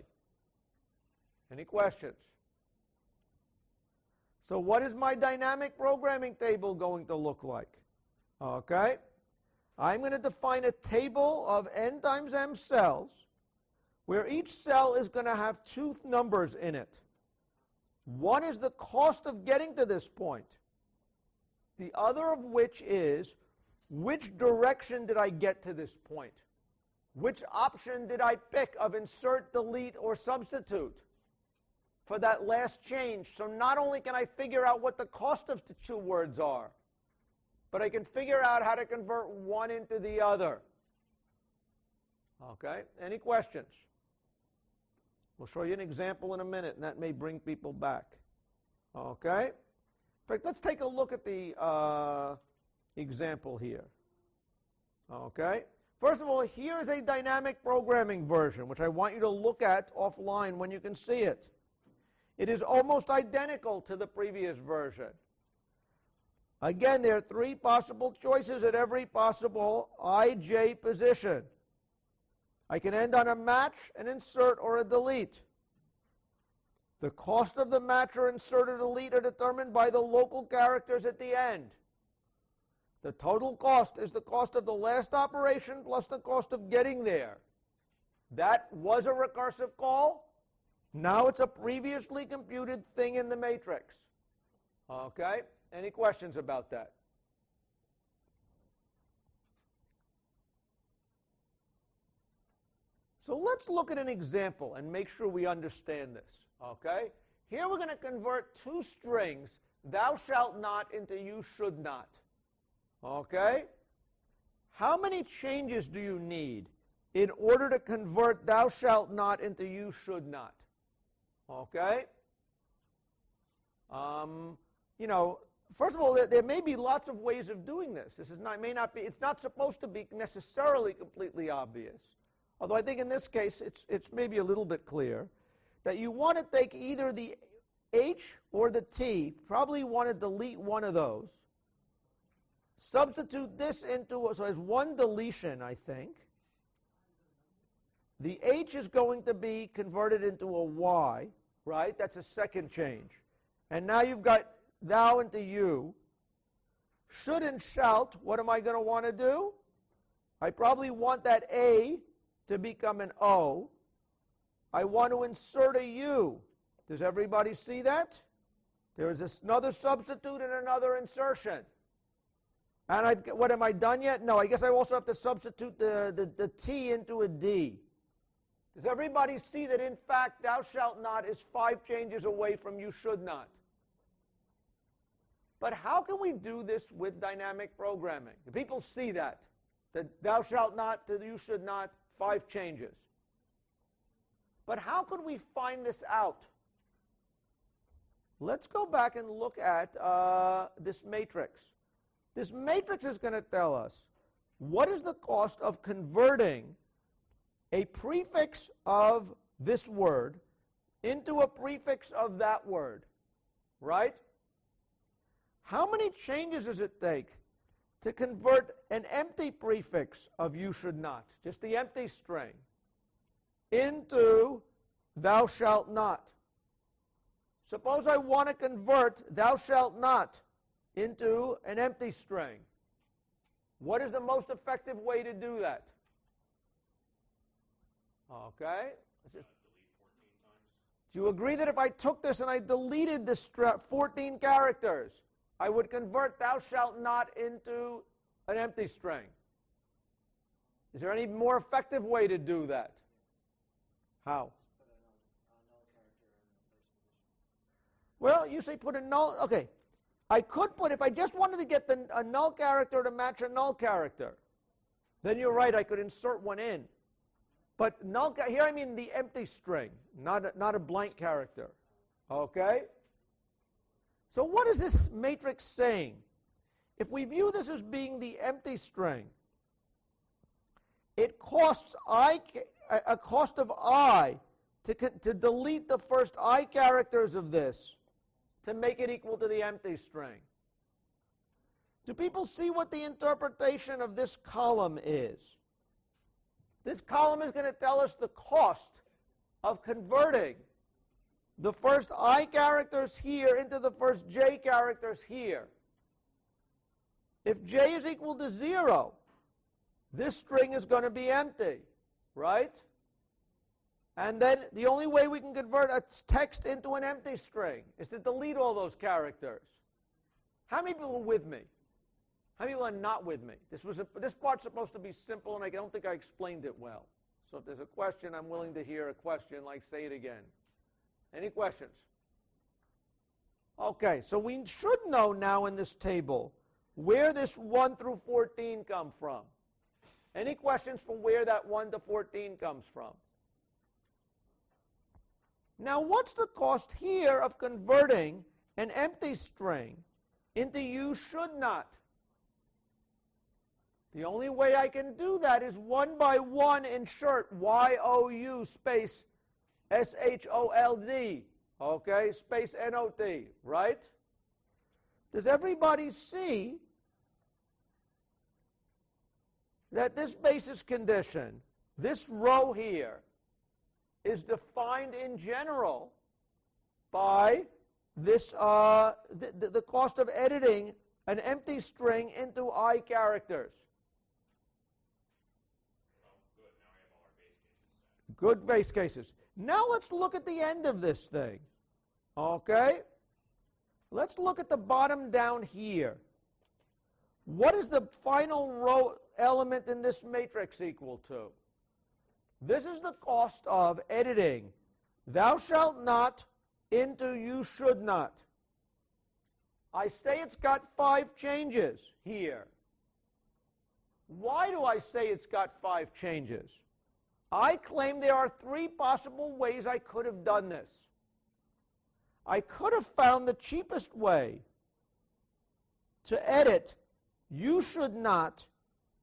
Any questions? So what is my dynamic programming table going to look like? Okay? I'm going to define a table of n times m cells where each cell is going to have 2 numbers in it. One is the cost of getting to this point. The other of which is which direction did I get to this point? Which option did I pick of insert, delete, or substitute for that last change? So not only can I figure out what the cost of the 2 words are, but I can figure out how to convert one into the other. Okay? Any questions? We'll show you an example in a minute, and that may bring people back. Okay? In fact, let's take a look at the example here. Okay? First of all, here is a dynamic programming version, which I want you to look at offline when you can see it. It is almost identical to the previous version. Again, there are 3 possible choices at every possible ij position. I can end on a match, an insert, or a delete. The cost of the match or insert or delete are determined by the local characters at the end. The total cost is the cost of the last operation plus the cost of getting there. That was a recursive call. Now it's a previously computed thing in the matrix. Okay? Any questions about that? So let's look at an example and make sure we understand this. Okay? Here we're going to convert 2 strings, thou shalt not, into you should not. Okay? How many changes do you need in order to convert thou shalt not into you should not. Okay? You know, first of all, there may be lots of ways of doing this. This is not, may not be, it's not supposed to be necessarily completely obvious. Although I think in this case it's maybe a little bit clear that you want to take either the H or the T, probably want to delete one of those, substitute this into, so there's one deletion, I think. The H is going to be converted into a Y, right? That's a second change. And now you've got thou into you. Should and shalt, what am I going to want to do? I probably want that A to become an O. I want to insert a U. Does everybody see that? There is another substitute and another insertion. And what, am I done yet? No, I guess I also have to substitute the T into a D. Does everybody see that, in fact, thou shalt not is 5 changes away from you should not? But how can we do this with dynamic programming? Do people see that thou shalt not to you should not, 5 changes? But how could we find this out? Let's go back and look at this matrix. This matrix is going to tell us what is the cost of converting a prefix of this word into a prefix of that word, right? How many changes does it take to convert an empty prefix of you should not, just the empty string, into thou shalt not? Suppose I want to convert thou shalt not into an empty string. What is the most effective way to do that? Okay. Just, do you agree that if I took this and I deleted this 14 characters, I would convert thou shalt not into an empty string? Is there any more effective way to do that? How? Well, you say put a null. Okay. I could put, if I just wanted to get a null character to match a null character, then you're right, I could insert one in. But null, here I mean the empty string, not a blank character. Okay? So what is this matrix saying? If we view this as being the empty string, it costs a cost of I to delete the first I characters of this to make it equal to the empty string. Do people see what the interpretation of this column is? This column is going to tell us the cost of converting the first I characters here into the first J characters here. If J is equal to 0, this string is going to be empty, right? And then the only way we can convert a text into an empty string is to delete all those characters. How many people are with me? How many people are not with me? This part's supposed to be simple, and I don't think I explained it well. So if there's a question, I'm willing to hear a question, like say it again. Any questions? Okay, so we should know now in this table where this 1 through 14 come from. Any questions for where that 1 to 14 comes from? Now, what's the cost here of converting an empty string into you should not? The only way I can do that is 1 by 1 insert Y-O-U space S-H-O-L-D, okay, space N-O-T, right? Does everybody see that this basis condition, this row here, is defined in general by this the cost of editing an empty string into I characters? Good base cases. Now let's look at the end of this thing. Okay? Let's look at the bottom down here. What is the final row element in this matrix equal to? This is the cost of editing thou shalt not into you should not. I say it's got 5 changes here. Why do I say it's got 5 changes? I claim there are three possible ways I could have done this. I could have found the cheapest way to edit "you should not"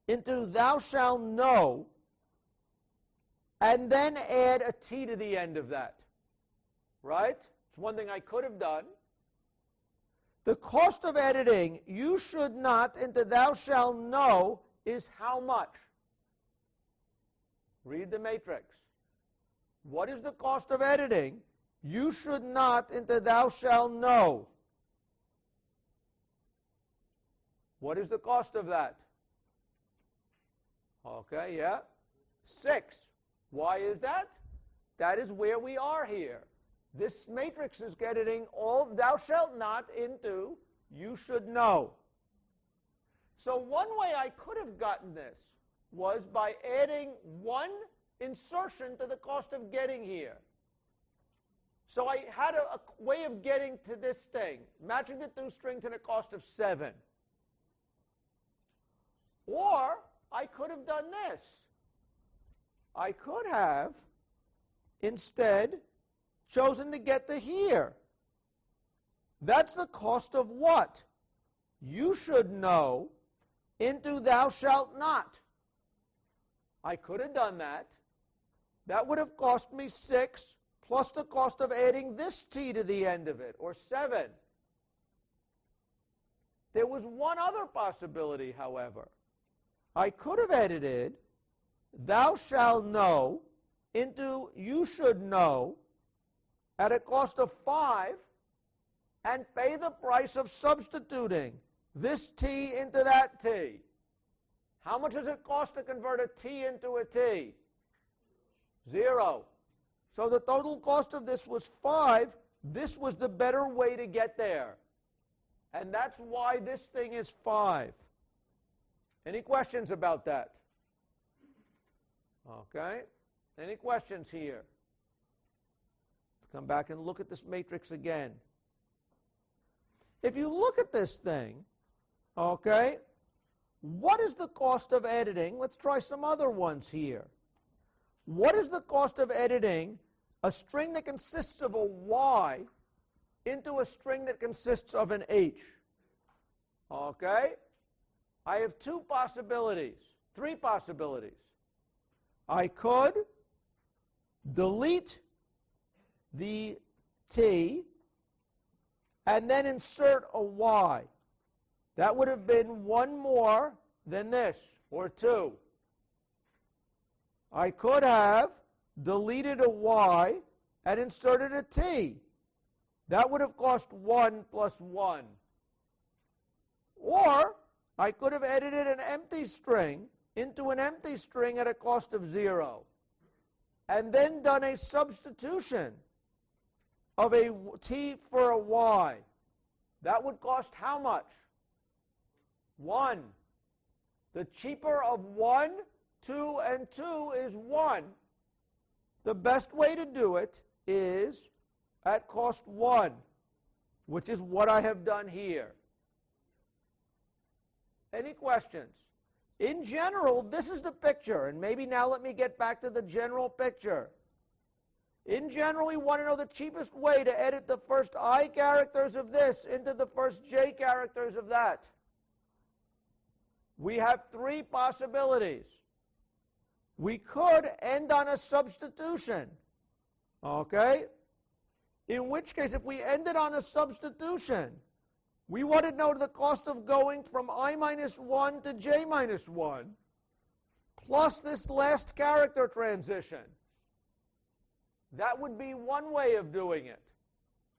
into "thou shalt know," and then add a t to the end of that. Right? It's one thing I could have done. The cost of editing "you should not" into "thou shalt know" is how much? Read the matrix. What is the cost of editing "you should not" into "thou shalt know"? What is the cost of that? Okay, yeah. 6. Why is that? That is where we are here. This matrix is getting all "thou shalt not" into "you should know." So one way I could have gotten this was by adding one insertion to the cost of getting here. So I had a way of getting to this thing, matching the toString to the cost of 7. Or I could have done this. I could have instead chosen to get to here. That's the cost of what? "You should know" into "thou shalt not." I could have done that. That would have cost me 6 plus the cost of adding this t to the end of it, or 7. There was one other possibility, however. I could have edited "thou shalt know" into "you should know" at a cost of 5 and pay the price of substituting this t into that t. How much does it cost to convert a t into a t? 0. So the total cost of this was 5. This was the better way to get there. And that's why this thing is 5. Any questions about that? Okay. Any questions here? Let's come back and look at this matrix again. If you look at this thing, okay, what is the cost of editing? Let's try some other ones here. What is the cost of editing a string that consists of a y into a string that consists of an h? Okay? I have 2 possibilities, 3 possibilities. I could delete the t and then insert a y. That would have been 1 more than this, or 2. I could have deleted a y and inserted a t. That would have cost 1 plus 1. Or I could have edited an empty string into an empty string at a cost of 0, and then done a substitution of a t for a y. That would cost how much? 1. The cheaper of 1, 2, and 2 is 1. The best way to do it is at cost 1, which is what I have done here. Any questions? In general, this is the picture, and maybe now let me get back to the general picture. In general, we want to know the cheapest way to edit the first I characters of this into the first j characters of that. We have 3 possibilities. We could end on a substitution, okay? In which case, if we ended on a substitution, we want to know the cost of going from I minus 1 to j minus 1, plus this last character transition. That would be one way of doing it,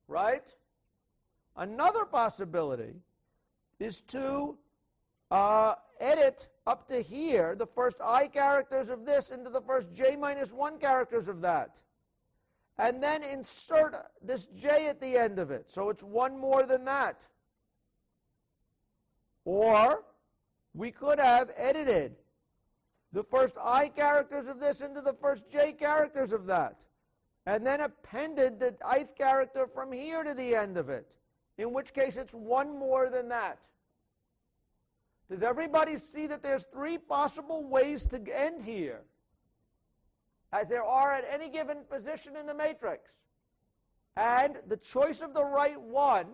right? Another possibility is to edit up to here the first I characters of this into the first j minus 1 characters of that, and then insert this j at the end of it, so it's 1 more than that. Or we could have edited the first I characters of this into the first j characters of that, and then appended the ith character from here to the end of it, in which case it's 1 more than that. Does everybody see that there's 3 possible ways to end here? as there are at any given position in the matrix. And the choice of the right one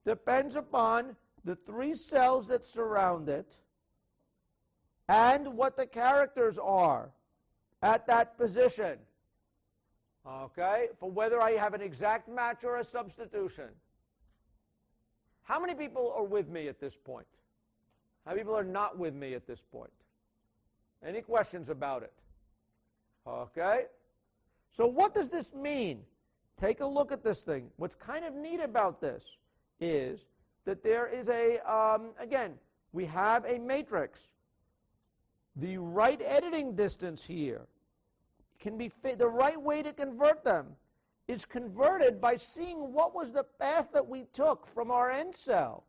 depends upon the 3 cells that surround it and what the characters are at that position. Okay? For whether I have an exact match or a substitution. How many people are with me at this point? How many people are not with me at this point? Any questions about it? Okay? So what does this mean? Take a look at this thing. What's kind of neat about this is that there is a, again, we have a matrix. The right editing distance here can be, the right way to convert them is converted by seeing what was the path that we took from our end cell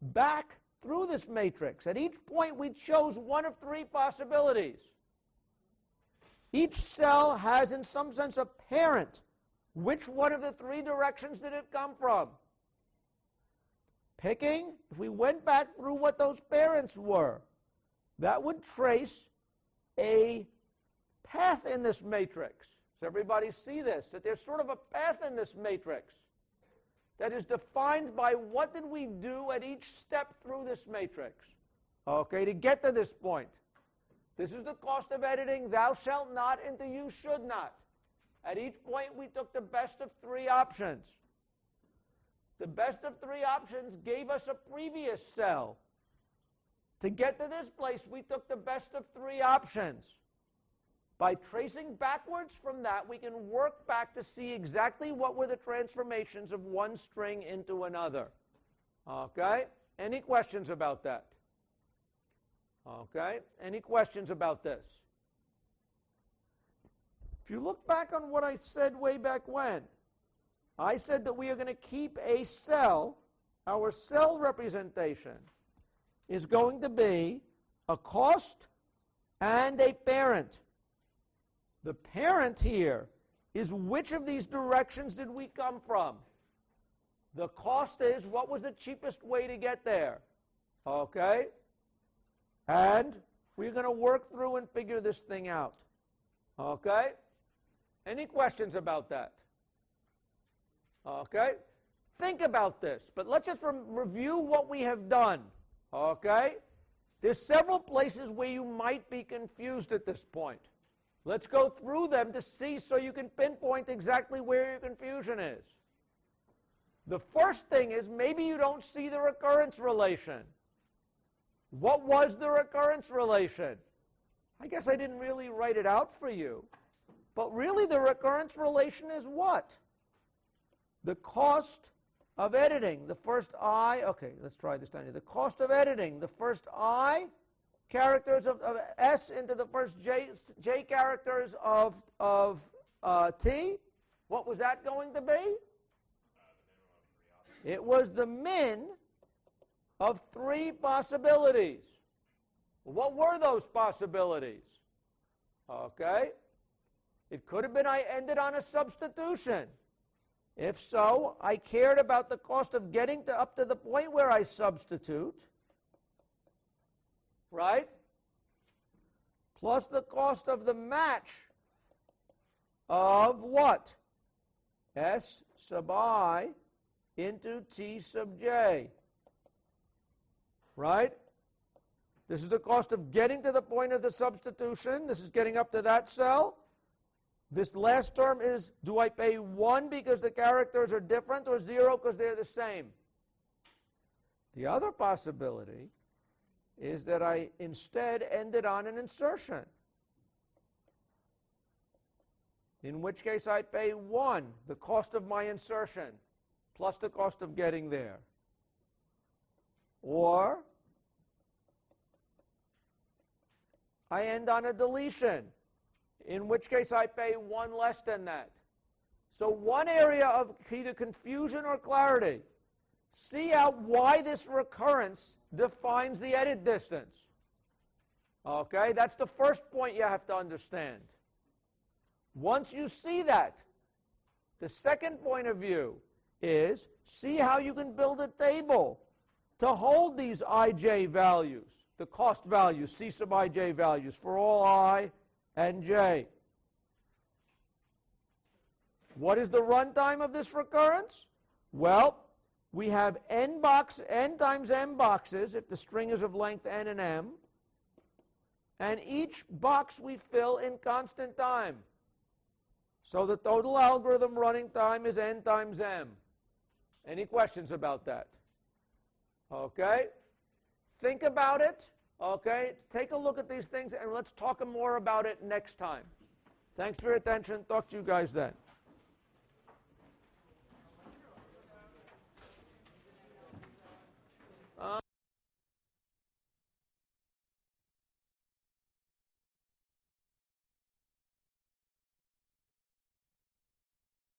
back through this matrix. At each point we chose one of 3 possibilities. Each cell has in some sense a parent. Which one of the 3 directions did it come from? Picking, if we went back through what those parents were, that would trace a path in this matrix. Does everybody see this? That there's sort of a path in this matrix that is defined by what did we do at each step through this matrix, okay, to get to this point. This is the cost of editing thou shalt not into you should not. At each point we took the best of 3 options. The best of 3 options gave us a previous cell. To get to this place we took the best of 3 options. By tracing backwards from that, we can work back to see exactly what were the transformations of one string into another. Okay? Any questions about that? Okay? Any questions about this? If you look back on what I said way back when, I said that we are going to keep a cell. Our cell representation is going to be a cost and a parent. The parent here is which of these directions did we come from? The cost is what was the cheapest way to get there. Okay? And we're going to work through and figure this thing out. Okay? Any questions about that? Okay? Think about this, but let's just review what we have done. Okay? There's several places where you might be confused at this point. Let's go through them to see so you can pinpoint exactly where your confusion is. The first thing is maybe you don't see the recurrence relation. What was the recurrence relation? I guess I didn't really write it out for you. But really the recurrence relation is what? The cost of editing, the first I, okay, let's try this down here. The cost of editing, the first I characters of S into the first J characters of T. What was that going to be? It was the min of 3 possibilities. What were those possibilities? Okay. It could have been I ended on a substitution. If so, I cared about the cost of getting up to the point where I substitute. Right? Plus the cost of the match of what? S sub I into T sub J. Right? This is the cost of getting to the point of the substitution. This is getting up to that cell. This last term is, do I pay 1 because the characters are different or 0 because they're the same? The other possibility is that I instead ended on an insertion, in which case I pay 1, the cost of my insertion, plus the cost of getting there. Or I end on a deletion, in which case I pay 1 less than that. So one area of either confusion or clarity. See out why this recurrence defines the edit distance. Okay, that's the first point you have to understand. Once you see that, the second point of view is see how you can build a table to hold these ij values, the cost values, C sub ij values for all I nj. What is the runtime of this recurrence? Well, we have n times m boxes, if the string is of length n and m, and each box we fill in constant time. So the total algorithm running time is n times m. Any questions about that? Okay? Think about it. Okay? Take a look at these things, and let's talk more about it next time. Thanks for your attention. Talk to you guys then.